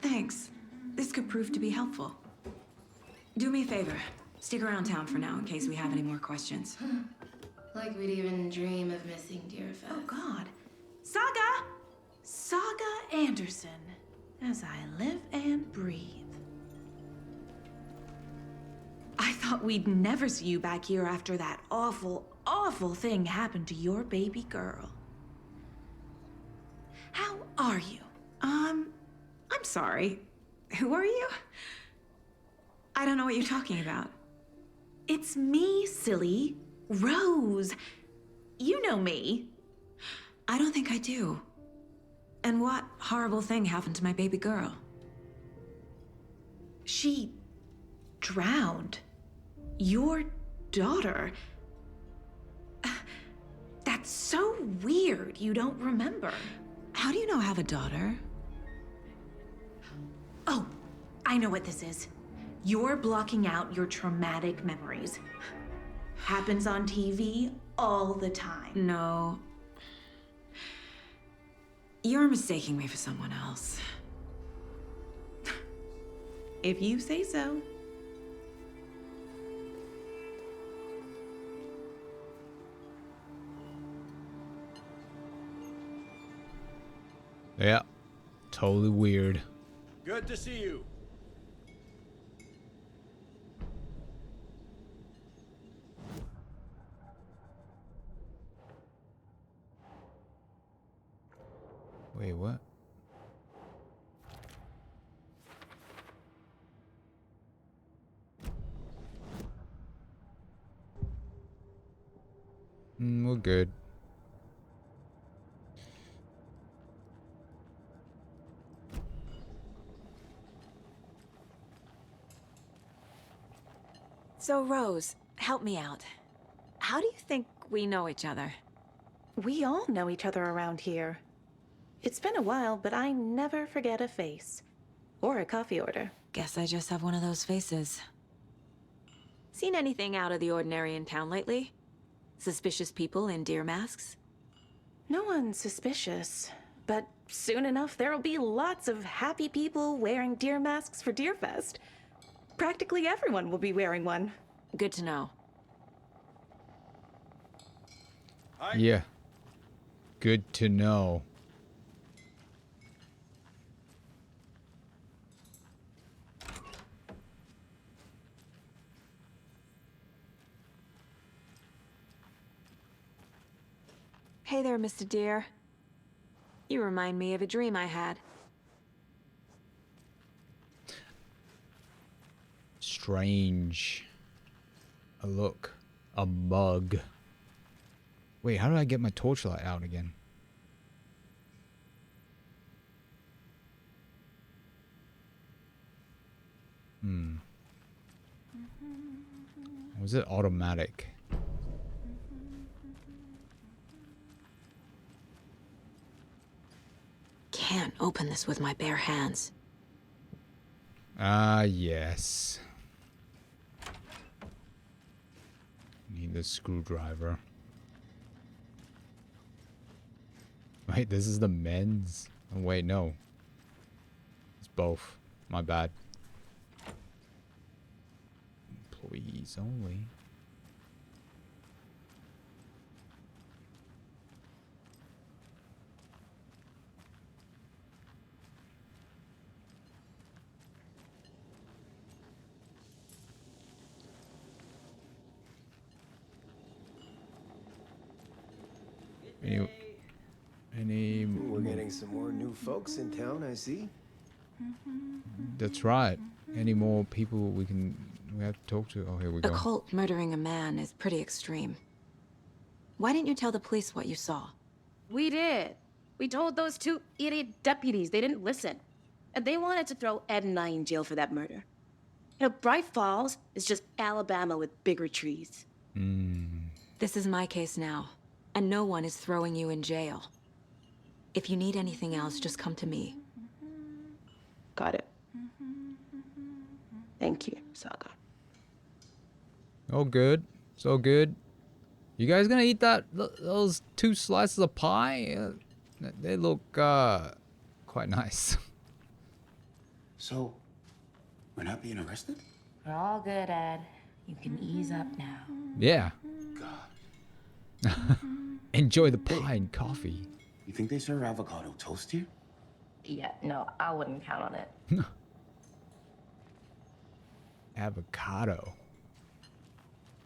Thanks. This could prove to be helpful. Do me a favor. Stick around town for now in case we have any more questions. Like we'd even dream of missing Deerfest. Oh, God. Saga! Saga Anderson. As I live and breathe. I thought we'd never see you back here after that awful, awful thing happened to your baby girl. How are you? I'm sorry. Who are you? I don't know what you're talking about. It's me, silly. Rose. You know me. I don't think I do. And what horrible thing happened to my baby girl? She drowned. Your daughter. That's so weird you don't remember. How do you know I have a daughter? Oh, I know what this is. You're blocking out your traumatic memories. Happens on TV all the time. No. You're mistaking me for someone else. If you say so. totally weird. Good to see you. Wait, what? We're good. So, Rose, help me out. How do you think we know each other? We all know each other around here. It's been a while, but I never forget a face. Or a coffee order. Guess I just have one of those faces. Seen anything out of the ordinary in town lately? Suspicious people in deer masks? No one's suspicious. But soon enough, there'll be lots of happy people wearing deer masks for Deerfest. Practically everyone will be wearing one. Good to know. Yeah. Good to know. Hey there, Mr. Deer. You remind me of a dream I had. Strange. A look. A bug. Wait, how do I get my torchlight out again? Was it automatic? Can't open this with my bare hands. Ah, yes. Need the screwdriver. Wait, this is the men's? Oh, wait, no. It's both. My bad. Employees only. We're getting some more new folks in town, I see. That's right. Any more people we have to talk to? Oh, here we A go. cult murdering a man is pretty extreme. Why didn't you tell the police what you saw? We did. We told those two idiot deputies. They didn't listen. And they wanted to throw Ed and I in jail for that murder. You know, Bright Falls is just Alabama with bigger trees. This is my case now, and no one is throwing you in jail. If you need anything else, just come to me. Got it. Thank you, Saga. Oh, good. So good. You guys gonna eat those 2 slices of pie? They look quite nice. So, we're not being arrested? We're all good, Ed. You can ease up now. Yeah. Enjoy the pie and coffee. You think they serve avocado toast here? Yeah, no, I wouldn't count on it. Avocado.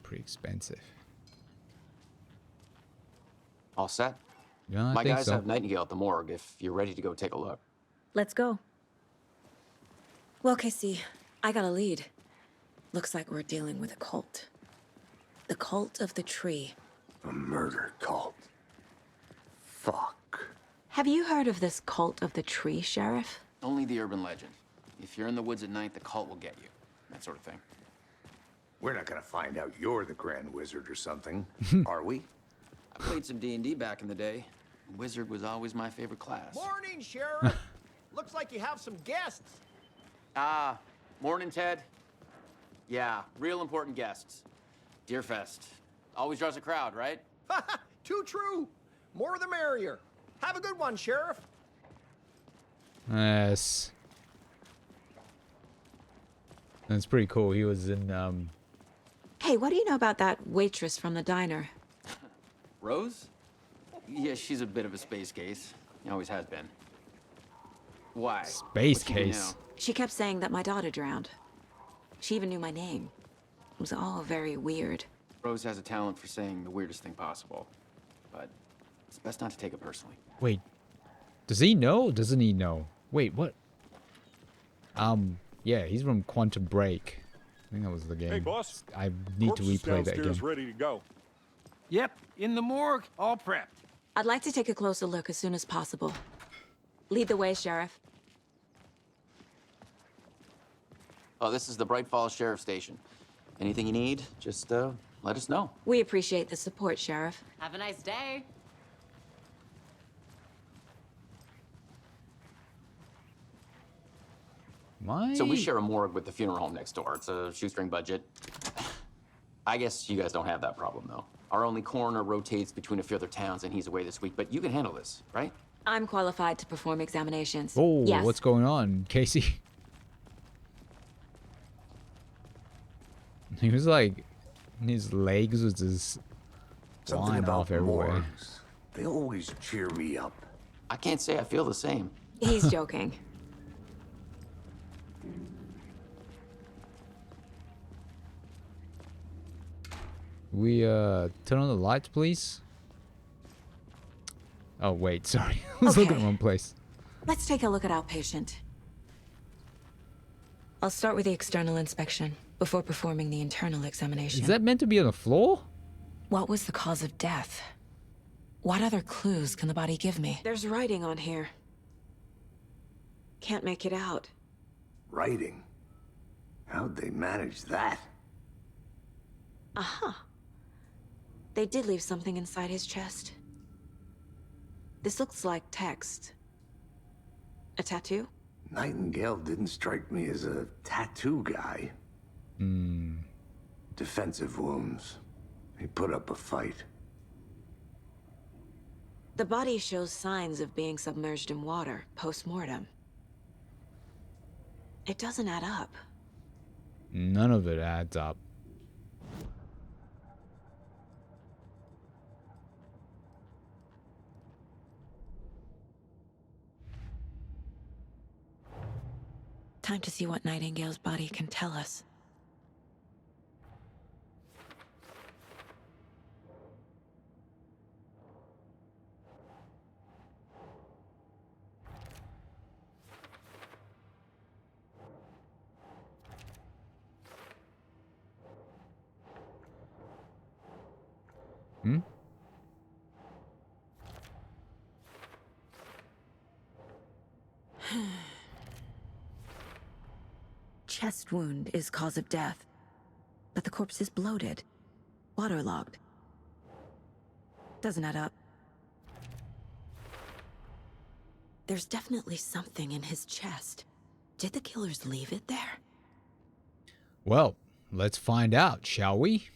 Pretty expensive. All set? Yeah, I My think guys so. have Nightingale at the morgue if you're ready to go take a look. Let's go. Well, Casey, I got a lead. Looks like we're dealing with a cult. The cult of the tree. A murder cult. Fuck. Have you heard of this cult of the tree, Sheriff? Only the urban legend. If you're in the woods at night, the cult will get you. That sort of thing. We're not gonna find out you're the Grand Wizard or something, are we? I played some D&D back in the day. Wizard was always my favorite class. Morning, Sheriff. Looks like you have some guests. Morning, Ted. Yeah, real important guests. Deerfest. Always draws a crowd, right? Too true. More the merrier. Have a good one, Sheriff. Yes. That's pretty cool. He was in Hey, what do you know about that waitress from the diner? Rose? Yeah, she's a bit of a space case. Always has been. Why? Space What you do case. now? She kept saying that my daughter drowned. She even knew my name. It was all very weird. Rose has a talent for saying the weirdest thing possible, but it's best not to take it personally. Wait, does he know? Doesn't he know? Wait, what? Yeah, he's from Quantum Break. I think that was the game. Hey, boss. I need to Corpse is replay that downstairs again. ready to go. Yep, in the morgue, all prepped. I'd like to take a closer look as soon as possible. Lead the way, Sheriff. Oh, this is the Bright Falls Sheriff Station. Anything you need, just let us know. We appreciate the support, Sheriff. Have a nice day. So we share a morgue with the funeral home next door. It's a shoestring budget. I guess you guys don't have that problem, though. Our only coroner rotates between a few other towns, and he's away this week. But you can handle this, right? I'm qualified to perform examinations. Oh, yes. what's going on, Casey? He was like, his legs was just Something flying about off everywhere. morgues. They always cheer me up. I can't say I feel the same. He's joking. We turn on the lights, please. Oh wait, sorry. I was looking at the wrong place. Let's take a look at outpatient. I'll start with the external inspection before performing the internal examination. Is that meant to be on the floor? What was the cause of death? What other clues can the body give me? There's writing on here. Can't make it out. Writing? How'd they manage that? Uh-huh. They did leave something inside his chest. This looks like text. A tattoo? Nightingale didn't strike me as a tattoo guy. Defensive wounds. He put up a fight. The body shows signs of being submerged in water, post-mortem. It doesn't add up. None of it adds up. Time to see what Nightingale's body can tell us. Chest wound is cause of death, but the corpse is bloated, waterlogged. Doesn't add up. There's definitely something in his chest. Did the killers leave it there? Well, let's find out, shall we?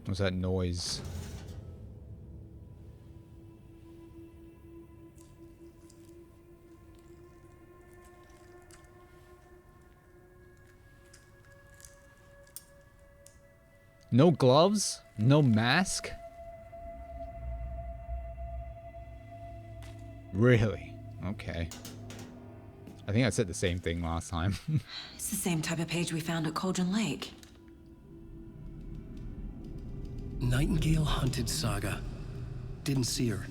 What's that noise? No gloves? No mask? Really? Okay. I think I said the same thing last time. It's the same type of page we found at Cauldron Lake. Nightingale hunted Saga. Didn't see her.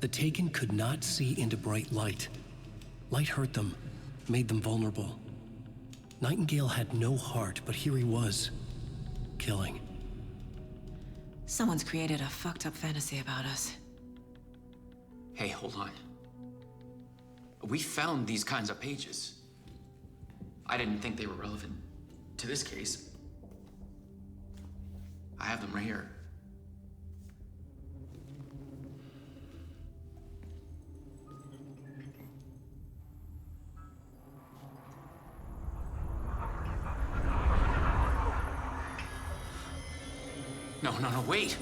The Taken could not see into bright light. Light hurt them, made them vulnerable. Nightingale had no heart, but here he was, killing. Someone's created a fucked up fantasy about us. Hey, hold on. We found these kinds of pages. I didn't think they were relevant to this case. I have them right here. No, wait!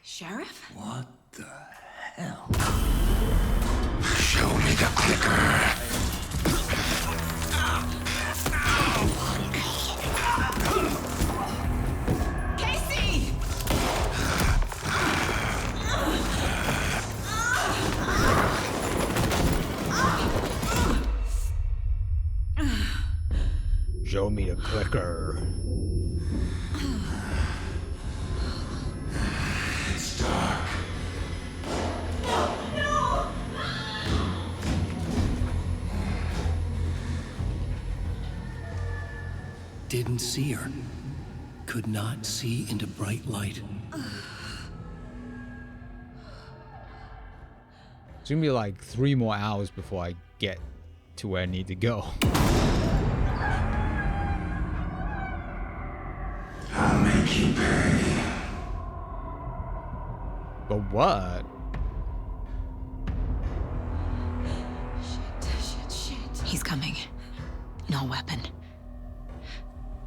Sheriff? What the hell? Show me the clicker. Casey! Show me the clicker. It's dark. Didn't see her. Could not see into bright light. It's gonna be like 3 more hours before I get to where I need to go. I'll make you pay. But what? Shit. He's coming. No weapon.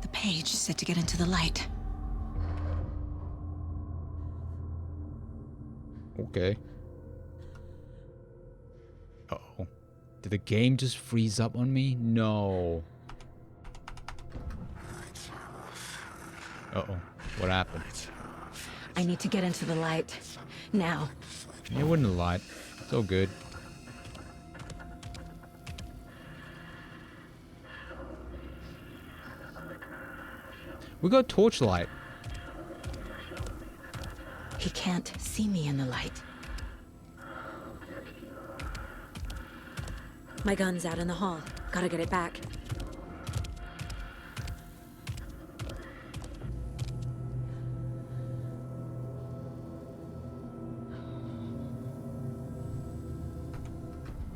The page said to get into the light. Okay. Uh-oh. Did the game just freeze up on me? No. Uh-oh. What happened? I need to get into the light. Now. It wasn't a light. It's all good. We got torchlight. He can't see me in the light. My gun's out in the hall. Gotta get it back.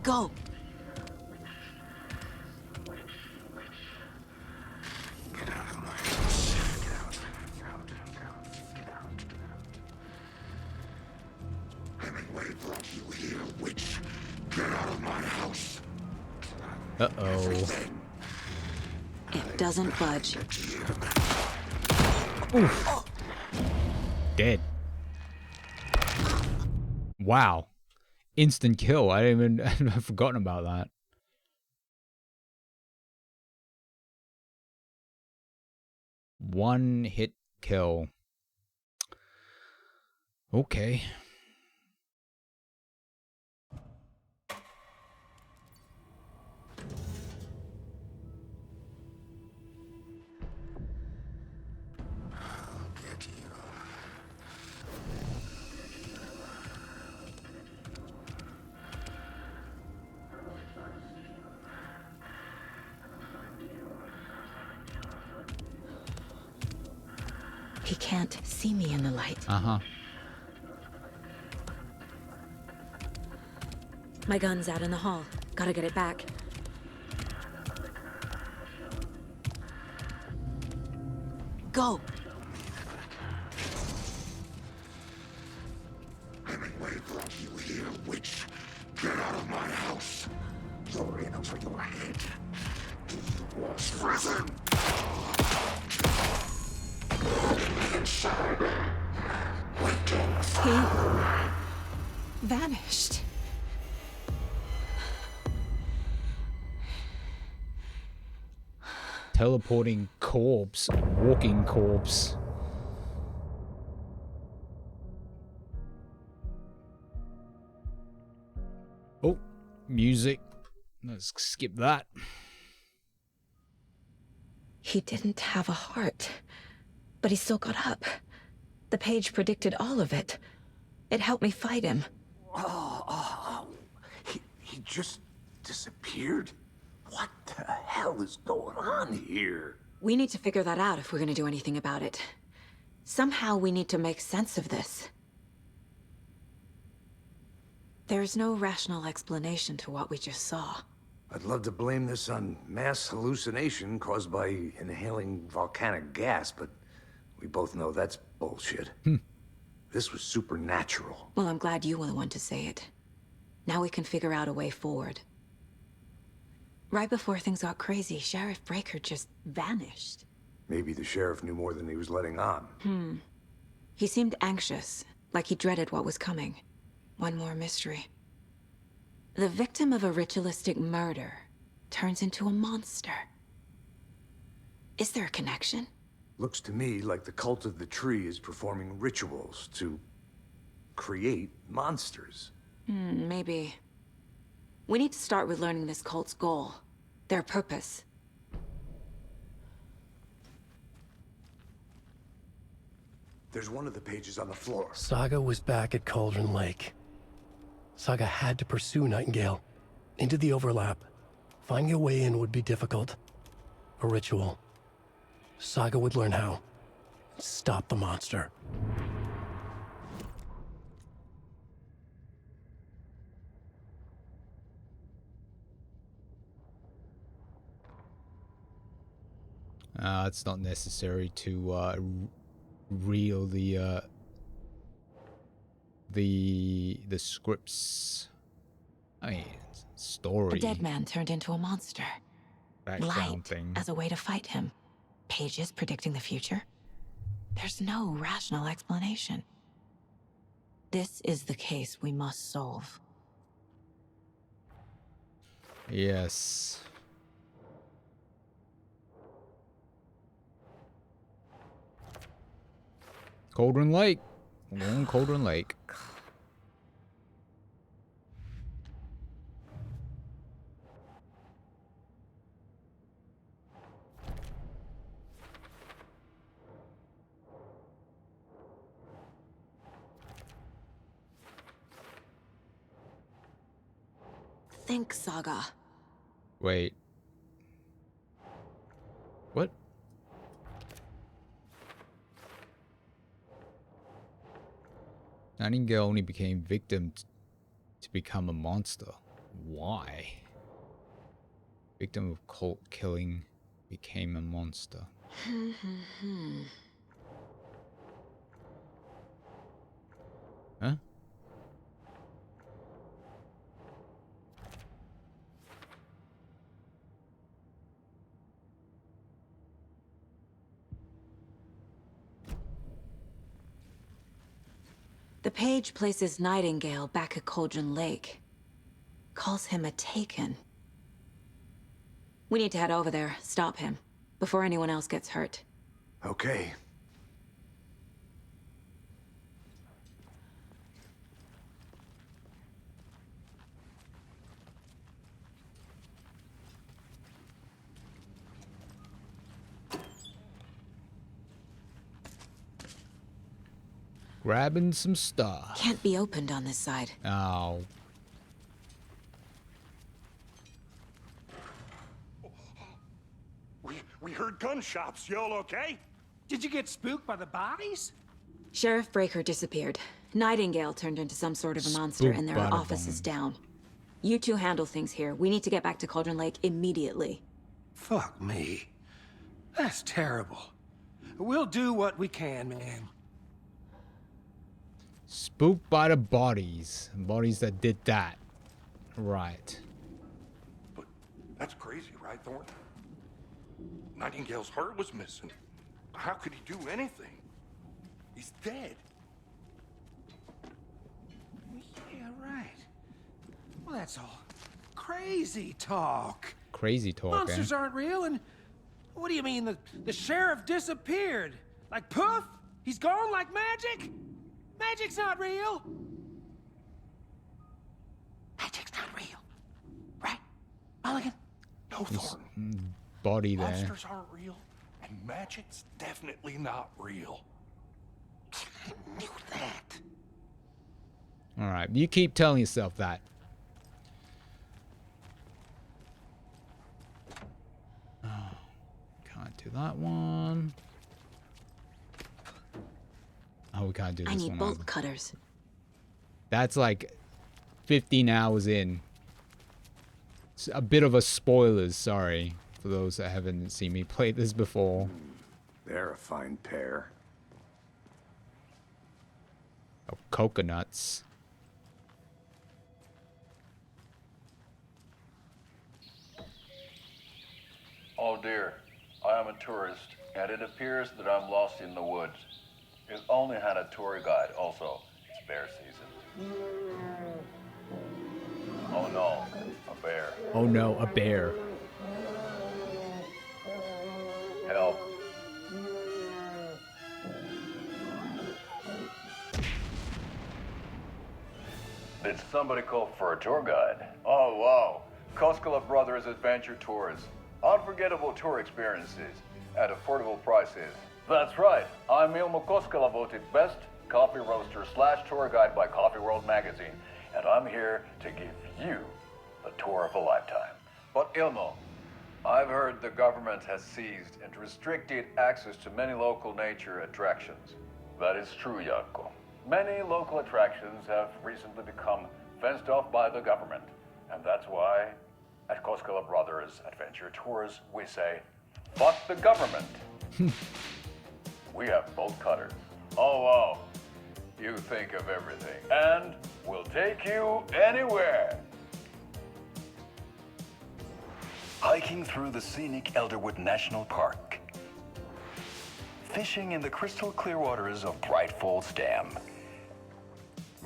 Go! Hemingway brought you here, witch. Get out of my house. Uh-oh. It doesn't budge. Oof. Dead. Wow. Instant kill. I didn't even I've forgotten about that. One hit kill. Okay. He can't see me in the light. Uh-huh. My gun's out in the hall. Gotta get it back. Go! Hemingway brought you here, witch. Get out of my house. You're in over your head. He was risen. Inside. Waiting for He vanished. Teleporting corpse. Walking corpse. Oh, music. Let's skip that. He didn't have a heart, but he still got up. The page predicted all of it. It helped me fight him. He just disappeared? What the hell is going on here? We need to figure that out if we're gonna do anything about it. Somehow we need to make sense of this. There's no rational explanation to what we just saw. I'd love to blame this on mass hallucination caused by inhaling volcanic gas, but we both know that's bullshit. This was supernatural. Well, I'm glad you were the one to say it. Now we can figure out a way forward. Right before things got crazy, Sheriff Breaker just vanished. Maybe the sheriff knew more than he was letting on. He seemed anxious, like he dreaded what was coming. One more mystery. The victim of a ritualistic murder turns into a monster. Is there a connection? Looks to me like the cult of the tree is performing rituals to create monsters. Maybe. We need to start with learning this cult's goal, their purpose. There's one of the pages on the floor. Saga was back at Cauldron Lake. Saga had to pursue Nightingale into the overlap. Finding a way in would be difficult. A ritual. Saga would learn how. Stop the monster. It's not necessary to reel the scripts. I mean, story. A dead man turned into a monster. Background Light thing. as a way to fight him. Pages predicting the future. There's no rational explanation. This is the case we must solve. Yes. Cauldron Lake. We're on Cauldron Lake. Think, Saga. Wait. What? Nightingale only became victim to become a monster. Why? Victim of cult killing became a monster. Huh? The page places Nightingale back at Cauldron Lake. Calls him a Taken. We need to head over there, stop him, before anyone else gets hurt. Okay. Grabbing some stuff. Can't be opened on this side. Oh. We heard gunshots. Y'all okay? Did you get spooked by the bodies? Sheriff Breaker disappeared. Nightingale turned into some sort of a monster, and their office is down. You two handle things here. We need to get back to Cauldron Lake immediately. Fuck me. That's terrible. We'll do what we can, man. Spooked by the bodies. Bodies that did that. Right. But that's crazy, right, Thornton? Nightingale's heart was missing. How could he do anything? He's dead. Yeah, right. Well, that's all crazy talk. Crazy talk, Monsters aren't real, and what do you mean the sheriff disappeared? Like poof? He's gone like magic? Magic's not real. Magic's not real. Right, Mulligan? No, Thornton. Body there. Monsters aren't real, and magic's definitely not real. I knew that. Alright, you keep telling yourself that. Oh, can't do that one. Oh, we can't do this I one. need bolt cutters. That's like 15 hours in. It's a bit of a spoilers, sorry, for those that haven't seen me play this before. They're a fine pair. Of coconuts. Oh dear, I am a tourist, and it appears that I'm lost in the woods. We've only had a tour guide, also. It's bear season. Oh no, a bear. Oh no, a bear. Help. Did somebody call for a tour guide? Oh, wow. Koskela Brothers Adventure Tours. Unforgettable tour experiences at affordable prices. That's right. I'm Ilmo Koskela, voted best coffee roaster / tour guide by Coffee World magazine. And I'm here to give you the tour of a lifetime. But Ilmo, I've heard the government has seized and restricted access to many local nature attractions. That is true, Jaakko. Many local attractions have recently become fenced off by the government. And that's why, at Koskela Brothers Adventure Tours, we say, fuck the government. We have bolt cutters. Oh, wow. You think of everything. And we'll take you anywhere. Hiking through the scenic Elderwood National Park. Fishing in the crystal clear waters of Bright Falls Dam.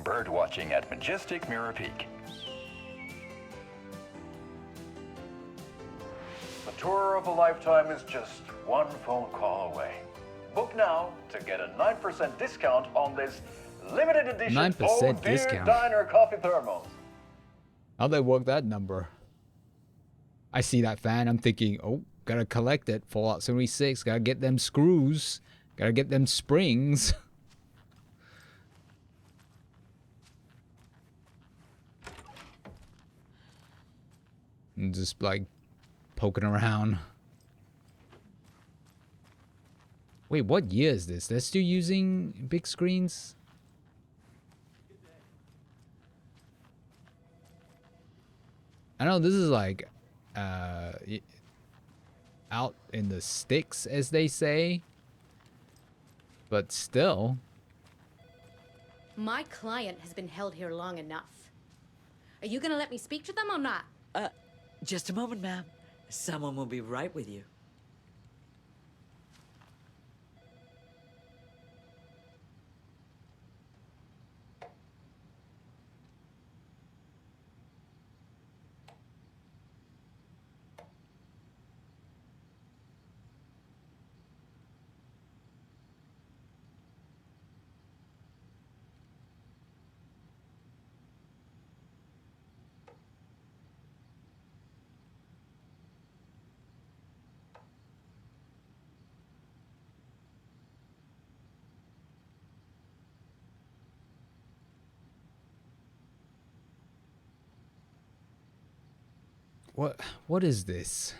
Bird watching at majestic Mirror Peak. The tour of a lifetime is just one phone call away. Book now to get a 9% discount on this limited edition 9% discount. Diner coffee thermos. How'd they work that number? I see that fan, I'm thinking, oh, gotta collect it. Fallout 76, gotta get them screws, gotta get them springs. And just like poking around. Wait, what year is this? They're still using big screens? I know this is like out in the sticks, as they say, but still. My client has been held here long enough. Are you gonna let me speak to them or not? Just a moment, ma'am. Someone will be right with you. What is this?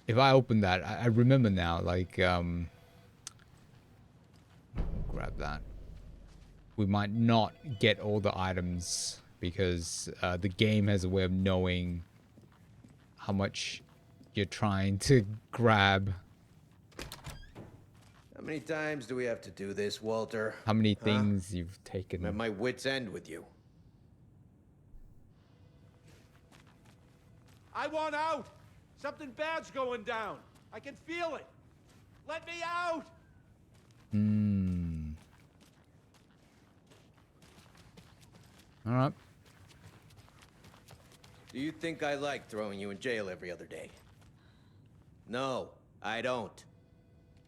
If I open that, I remember now, like, grab that. We might not get all the items because the game has a way of knowing how much you're trying to grab. How many times do we have to do this, Walter? How many things you've taken. I'm at my wit's end with you. I want out! Something bad's going down. I can feel it. Let me out! Alright. Do you think I like throwing you in jail every other day? No, I don't. Do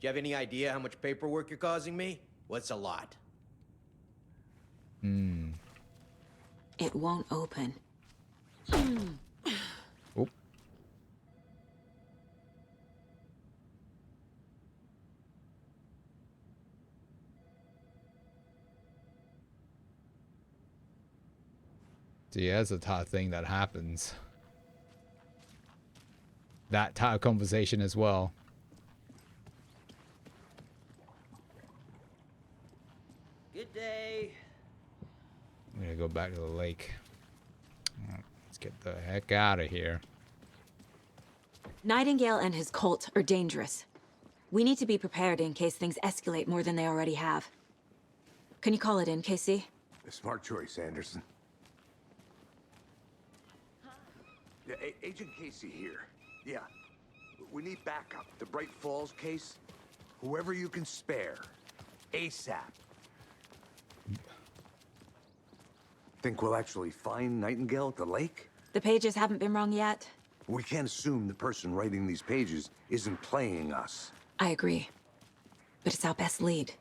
you have any idea how much paperwork you're causing me? What's a lot? It won't open. Oop. See, that's the type of thing that happens. That type of conversation as well. Good day. I'm gonna go back to the lake. Alright, let's get the heck out of here. Nightingale and his cult are dangerous. We need to be prepared in case things escalate more than they already have. Can you call it in, Casey? A smart choice, Anderson. Yeah, Agent Casey here. Yeah. We need backup. The Bright Falls case. Whoever you can spare. ASAP. Think we'll actually find Nightingale at the lake? The pages haven't been wrong yet. We can't assume the person writing these pages isn't playing us. I agree. But it's our best lead.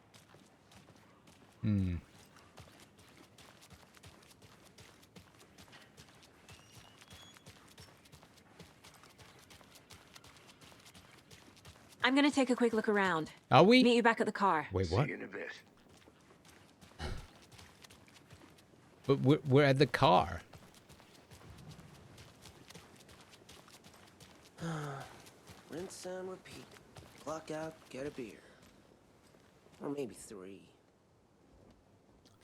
I'm gonna take a quick look around. Are we? Meet you back at the car. Wait, what? See you in a bit. But we're at the car. Rinse and repeat. Clock out, get a beer. Or maybe 3.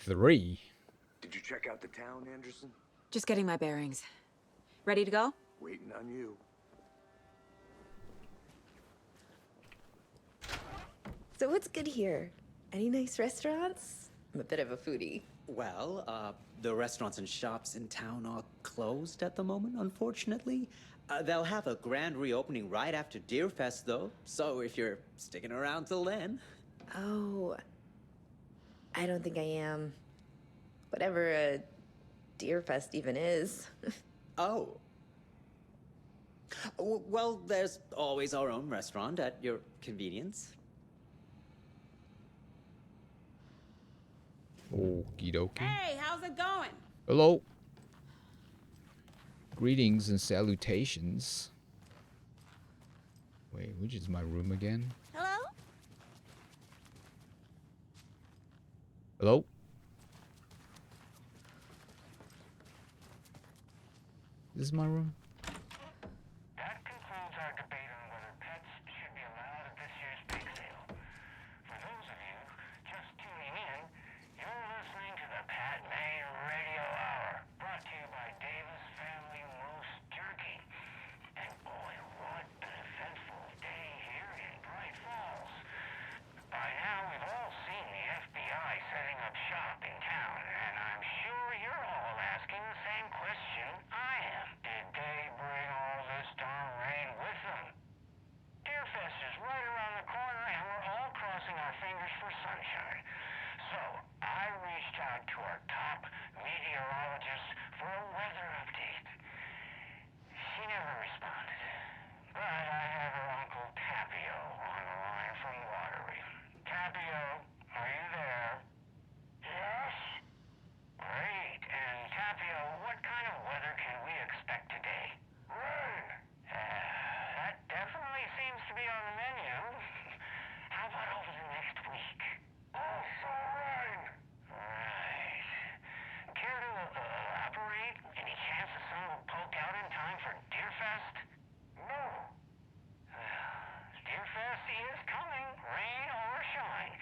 3? Did you check out the town, Anderson? Just getting my bearings. Ready to go? Waiting on you. So what's good here? Any nice restaurants? I'm a bit of a foodie. Well, the restaurants and shops in town are closed at the moment, unfortunately. They'll have a grand reopening right after Deerfest, though. So if you're sticking around till then. Oh, I don't think I am. Whatever a Deerfest even is. Oh. Well, there's always our own restaurant at your convenience. Okie dokie. Hey, how's it going? Hello. Greetings and salutations. Wait, which is my room again? Hello? Hello? This is my room? That concludes our debate on whether pets should be allowed at this year's bake sale. For those of you just tuning in, you're listening to the Pat May Radio Hour, brought to you by Davis Family Moose Jerky. And boy, what an eventful day here in Bright Falls. By now, we've all seen the FBI setting up shop in town, and I'm sure you're all asking the same question I am. Did they bring all this darn rain with them? Deerfest is right around the corner, and we're all crossing our fingers for sunshine. So, I reached out to our top meteorologist for a weather update. She never responded. But I have her Uncle Tapio on the line from Watery. Tapio, are you there? Yes? Great. And Tapio, what kind of weather can we expect today? Rain. That definitely seems to be on the menu. How about over the next week? Also rain. Right. Care to elaborate? Any chance the sun will poke out in time for Deerfest? No. Deerfest is coming, rain or shine.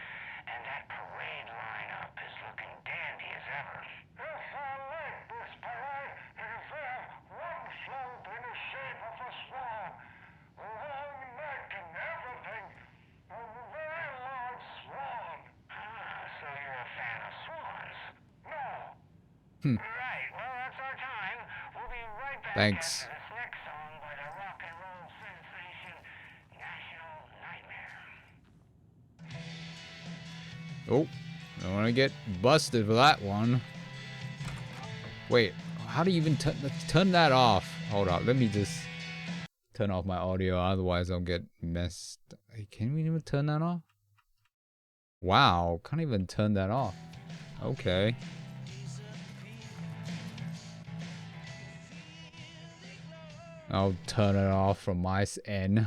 And that parade lineup is looking dandy as ever. Yes, I like this parade. It is there, one slope in the shape of a swan. Long neck and everything. A very large swan. So you're a fan of swans? No. Right, well, that's our time. We'll be right back Thanks. after this next song by the rock and roll sensation, National Nightmare. Oh, I don't want to get busted for that one. Wait, how do you even turn that off? Hold on, let me just turn off my audio, otherwise I'll get messed. Hey, can we even turn that off? Wow, can't even turn that off. Okay. I'll turn it off from my end.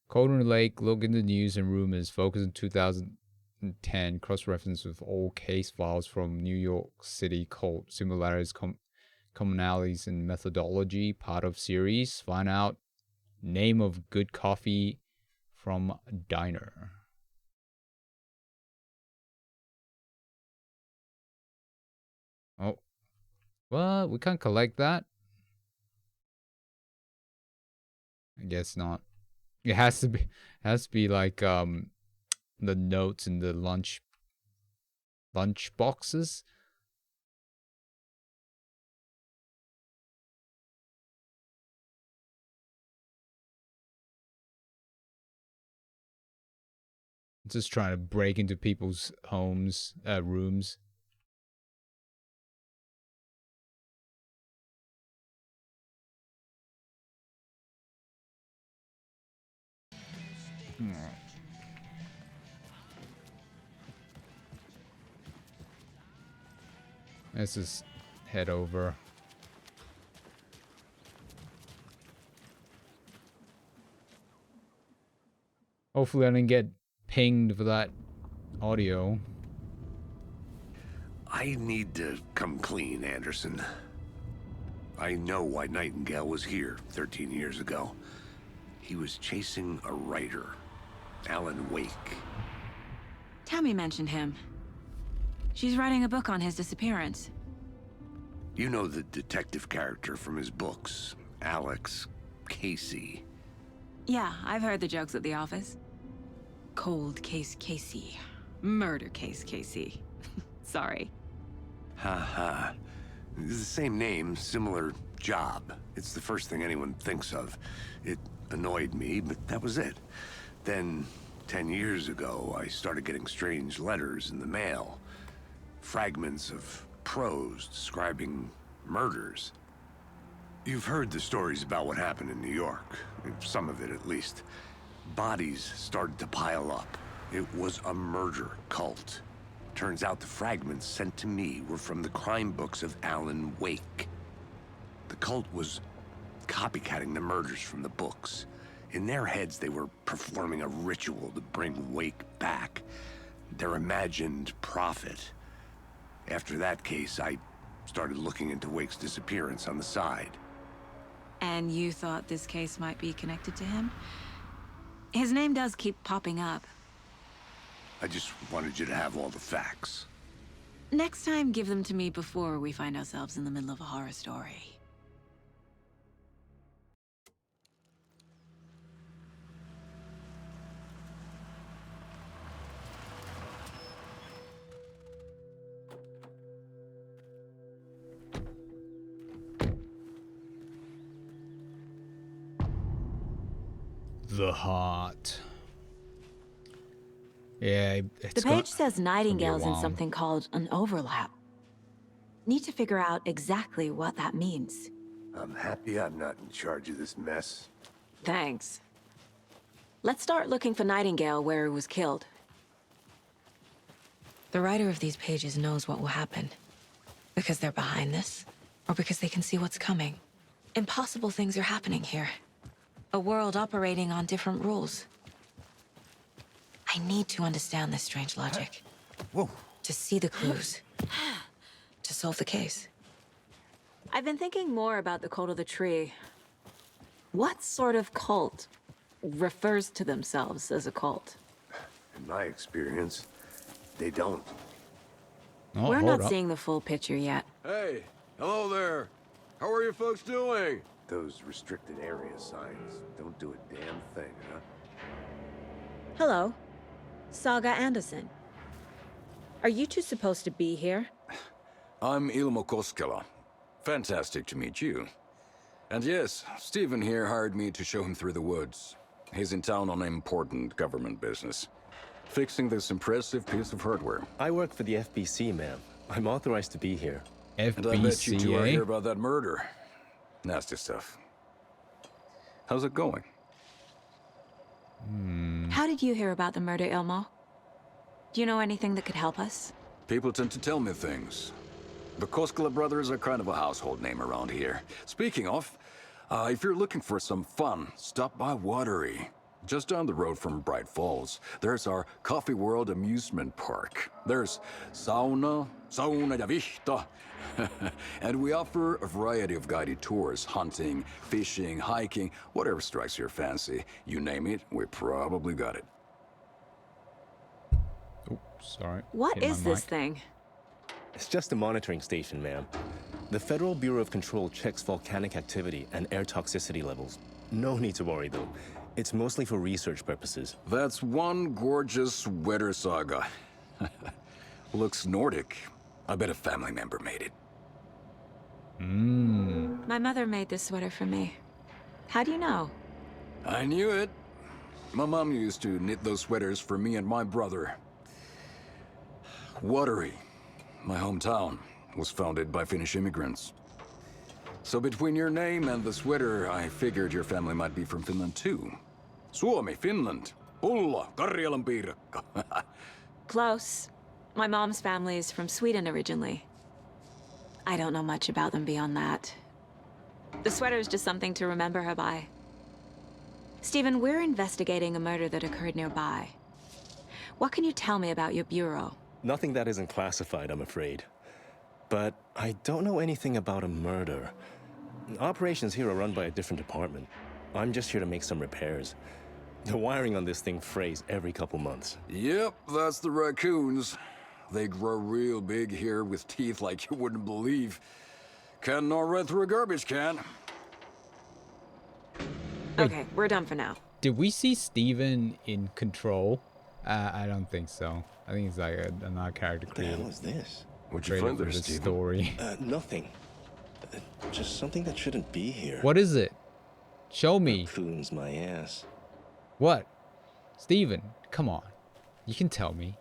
Cauldron Lake, look in the news and rumors, focus in 2010, cross-reference with all case files from New York City cult, similarities, commonalities, and methodology, part of series. Find out name of good coffee from diner. Oh, well, we can't collect that. I guess not. It has to be like the notes in the lunch lunch boxes. Just trying to break into people's homes, rooms. Let's just head over. Hopefully I didn't get pinged for that audio. I need to come clean, Anderson. I know why Nightingale was here 13 years ago. He was chasing a writer, Alan Wake. Tammy mentioned him. She's writing a book on his disappearance. You know the detective character from his books, Alex Casey. Yeah, I've heard the jokes at the office. Cold case Casey. Murder case Casey. Sorry. Ha ha. It's the same name, similar job. It's the first thing anyone thinks of. It annoyed me, but that was it. Then, 10 years ago, I started getting strange letters in the mail. Fragments of prose describing murders. You've heard the stories about what happened in New York. Some of it, at least. Bodies started to pile up. It was a murder cult. Turns out the fragments sent to me were from the crime books of Alan Wake. The cult was copycatting the murders from the books. In their heads, they were performing a ritual to bring Wake back. Their imagined prophet. After that case, I started looking into Wake's disappearance on the side. And you thought this case might be connected to him? His name does keep popping up. I just wanted you to have all the facts. Next time, give them to me before we find ourselves in the middle of a horror story. The heart. Yeah, The page says Nightingale's in something called an overlap. Need to figure out exactly what that means. I'm happy I'm not in charge of this mess. Thanks. Let's start looking for Nightingale where he was killed. The writer of these pages knows what will happen. Because they're behind this, or because they can see what's coming. Impossible things are happening here. A world operating on different rules. I need to understand this strange logic. Whoa. To see the clues. To solve the case. I've been thinking more about the cult of the tree. What sort of cult refers to themselves as a cult? In my experience, they don't. Oh, We're not seeing the full picture yet. Hey, hello there. How are you folks doing? Those restricted area signs don't do a damn thing, huh? Hello. Saga Anderson. Are you two supposed to be here? I'm Ilmo Koskela. Fantastic to meet you. And yes, Stephen here hired me to show him through the woods. He's in town on important government business. Fixing this impressive piece of hardware. I work for the FBC, ma'am. I'm authorized to be here. FBC, And I bet you two are here about that murder. Nasty stuff. How's it going? How did you hear about the murder, Ilmo? Do you know anything that could help us? People tend to tell me things. The Koskela brothers are kind of a household name around here. Speaking of, if you're looking for some fun, stop by Watery. Just down the road from Bright Falls, there's our Coffee World amusement park. There's sauna ja vihta. And we offer a variety of guided tours, hunting, fishing, hiking, whatever strikes your fancy. You name it, we probably got it. Oh, sorry. What Hit my is this mic. thing? It's just a monitoring station, ma'am. The Federal Bureau of Control checks volcanic activity and air toxicity levels. No need to worry, though. It's mostly for research purposes. That's one gorgeous weather saga. Looks Nordic. I bet a family member made it. My mother made this sweater for me. How do you know? I knew it. My mom used to knit those sweaters for me and my brother. Watery, my hometown, was founded by Finnish immigrants. So between your name and the sweater, I figured your family might be from Finland too. Suomi, Finland. Ulla, Karjalan piirakka. Close. My mom's family is from Sweden originally. I don't know much about them beyond that. The sweater is just something to remember her by. Stephen, we're investigating a murder that occurred nearby. What can you tell me about your bureau? Nothing that isn't classified, I'm afraid. But I don't know anything about a murder. Operations here are run by a different department. I'm just here to make some repairs. The wiring on this thing frays every couple months. Yep, that's the raccoons. They grow real big here with teeth like you wouldn't believe. Can't gnaw right through a garbage can. Okay, we're done for now. Did we see Steven in Control? I don't think so. I think it's like another character created. What the hell is this? What'd you find there, the Steven? story. Nothing. Just something that shouldn't be here. What is it? Show me. Raccoons, my ass. What? Steven, come on. You can tell me.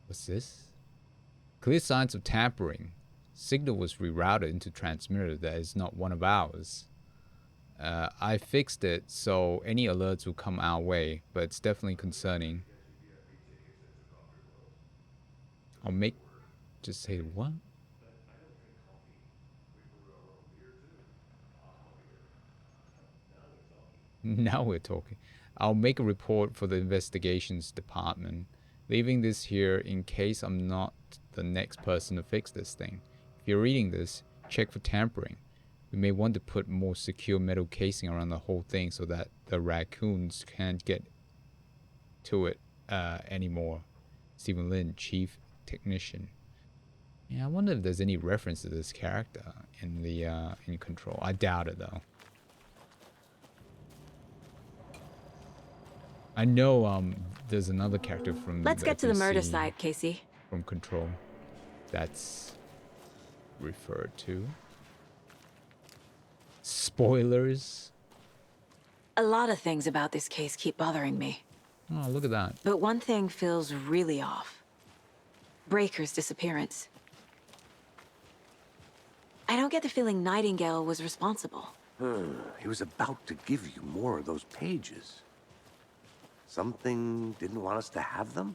What's this? Clear signs of tampering. Signal was rerouted into transmitter that is not one of ours. I fixed it so any alerts will come our way, but it's definitely concerning. I'll make... Just say what? Now we're talking. I'll make a report for the investigations department, leaving this here in case I'm not the next person to fix this thing. If you're reading this, check for tampering. We may want to put more secure metal casing around the whole thing so that the raccoons can't get to it anymore. Stephen Lin, Chief Technician. Yeah, I wonder if there's any reference to this character in the in Control. I doubt it though. I know there's another character from Let's get to the murder site, Casey. From Control. That's referred to. Spoilers. A lot of things about this case keep bothering me. Oh, look at that. But one thing feels really off. Breaker's disappearance. I don't get the feeling Nightingale was responsible. He was about to give you more of those pages. Something didn't want us to have them?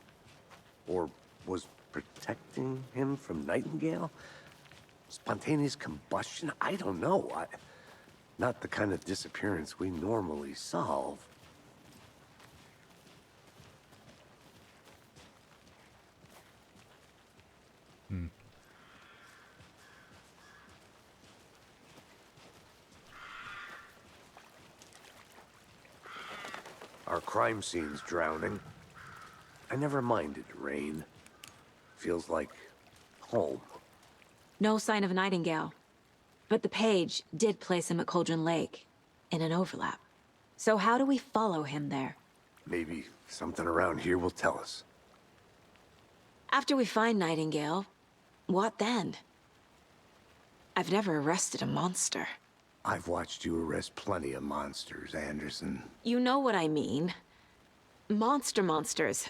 Or was protecting him from Nightingale? Spontaneous combustion? I don't know. Not the kind of disappearance we normally solve. Our crime scene's drowning. I never minded rain. Feels like home. No sign of Nightingale. But the page did place him at Cauldron Lake, in an overlap. So how do we follow him there? Maybe something around here will tell us. After we find Nightingale, what then? I've never arrested a monster. I've watched you arrest plenty of monsters, Anderson. You know what I mean. Monsters.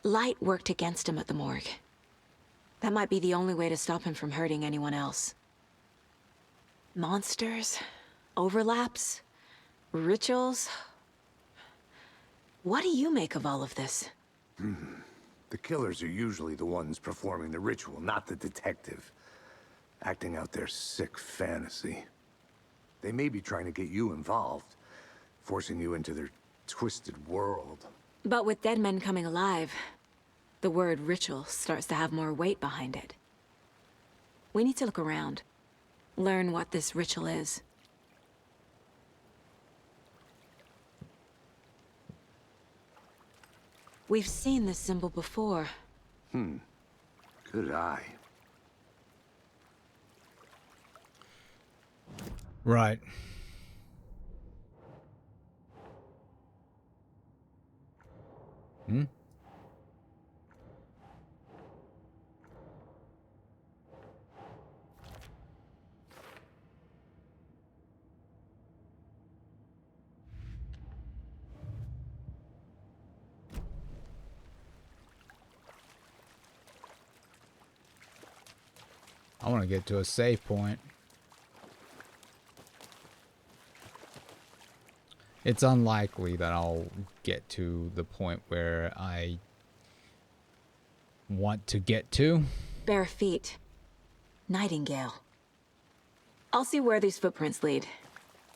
Light worked against him at the morgue. That might be the only way to stop him from hurting anyone else. Monsters? Overlaps? Rituals? What do you make of all of this? The killers are usually the ones performing the ritual, not the detective. Acting out their sick fantasy. They may be trying to get you involved, forcing you into their twisted world. But with dead men coming alive, the word ritual starts to have more weight behind it. We need to look around. Learn what this ritual is. We've seen this symbol before. Good eye. Right. Hmm? I want to get to a save point. It's unlikely that I'll get to the point where I want to get to. Bare feet. Nightingale. I'll see where these footprints lead.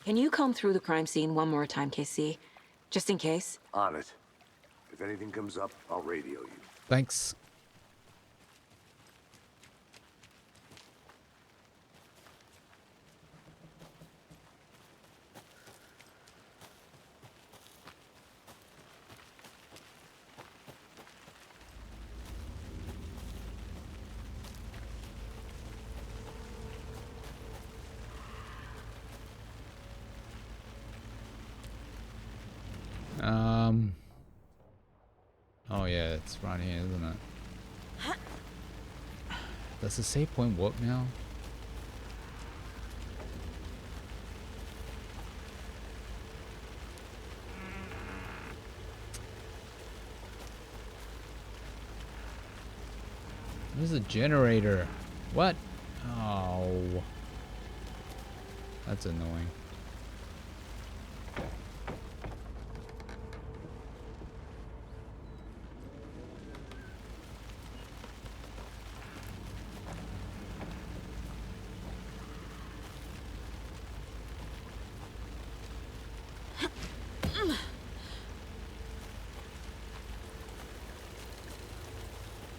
Can you comb through the crime scene one more time, KC? Just in case? On it. If anything comes up, I'll radio you. Thanks. Oh yeah, it's right here, isn't it? Does the save point work now? There's a generator. What? Oh. That's annoying.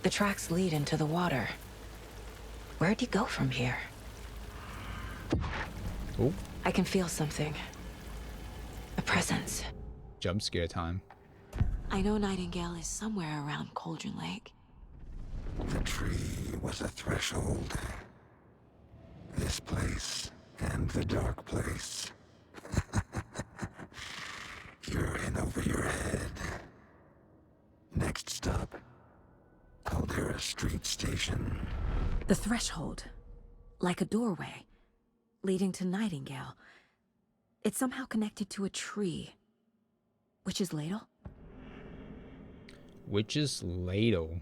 The tracks lead into the water. Where'd he go from here? Oh. I can feel something. A presence. Jump scare time. I know Nightingale is somewhere around Cauldron Lake. The tree was a threshold. This place and the dark place. You're in over your head. Next stop, Caldera Street Station. The threshold. Like a doorway. Leading to Nightingale. It's somehow connected to a tree. Witch's Ladle? Witch's Ladle.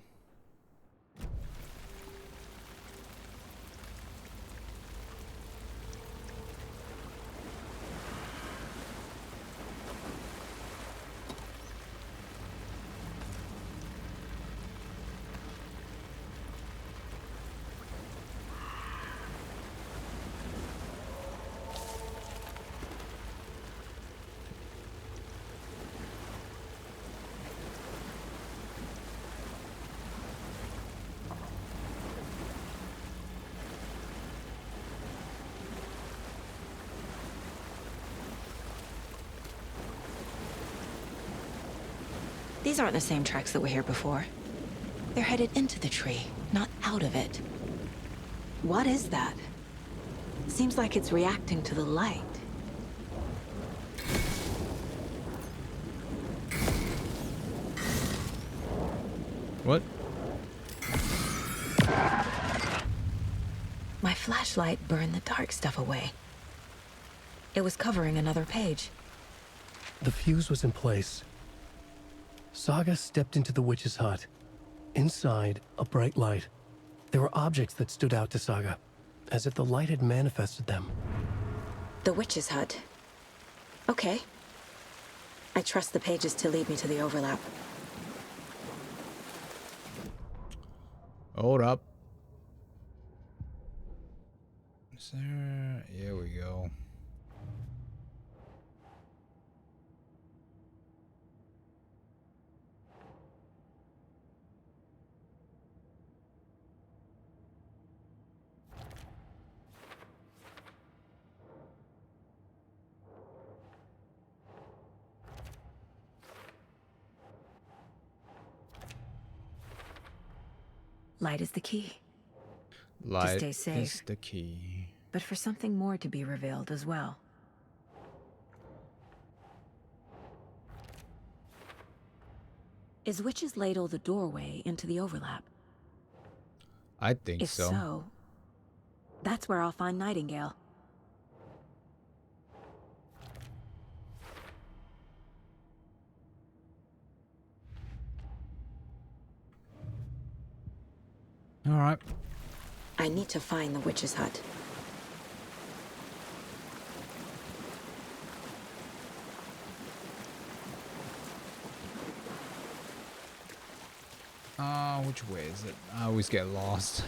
These aren't the same tracks that were here before. They're headed into the tree, not out of it. What is that? Seems like it's reacting to the light. What? My flashlight burned the dark stuff away. It was covering another page. The fuse was in place. Saga stepped into the witch's hut. Inside, a bright light. There were objects that stood out to Saga, as if the light had manifested them. The witch's hut. Okay. I trust the pages to lead me to the overlap. Hold up. Is there... Here we go. Light is the key. Light stay safe. is the key. But for something more to be revealed as well. Is Witch's Ladle the doorway into the overlap? I think If so. so, that's where I'll find Nightingale. All right. I need to find the witch's hut. Which way is it? I always get lost.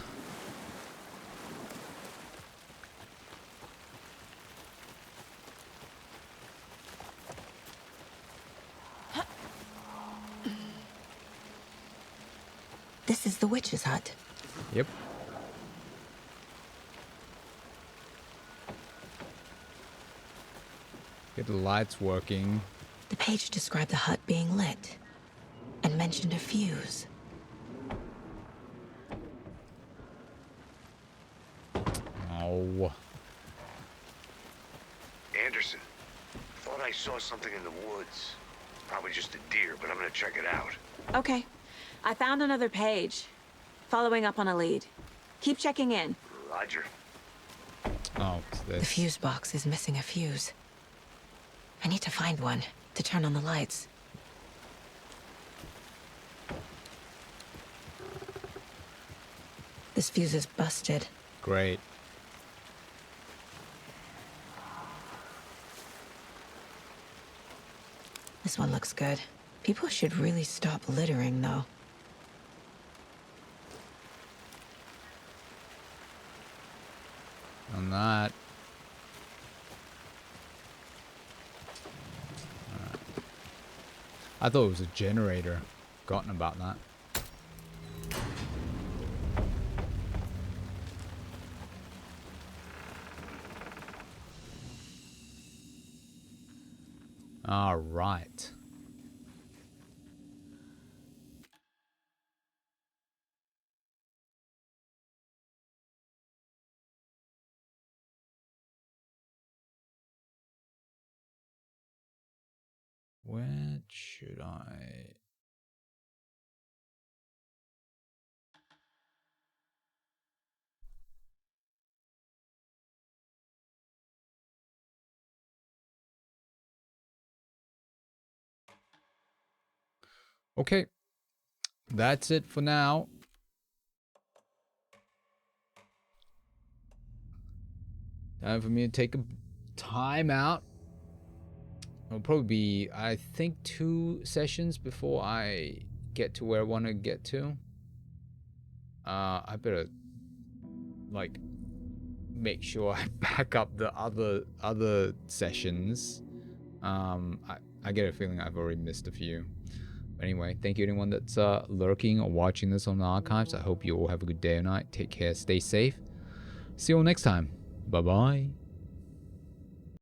This is the witch's hut. Yep. Get the lights working. The page described the hut being lit and mentioned a fuse. Oh. Anderson, thought I saw something in the woods. Probably just a deer, but I'm gonna check it out. Okay. I found another page. Following up on a lead. Keep checking in. Roger. Oh, The fuse box is missing a fuse. I need to find one to turn on the lights. This fuse is busted. Great. This one looks good. People should really stop littering, though. On that. I thought it was a generator. Forgotten about that. All right. Where should I? Okay, that's it for now. Time for me to take a time out. It'll probably be, I think, 2 sessions before I get to where I want to get to. I better, like, make sure I back up the other sessions. I get a feeling I've already missed a few. But anyway, thank you anyone that's lurking or watching this on the archives. I hope you all have a good day or night. Take care, stay safe. See you all next time. Bye-bye.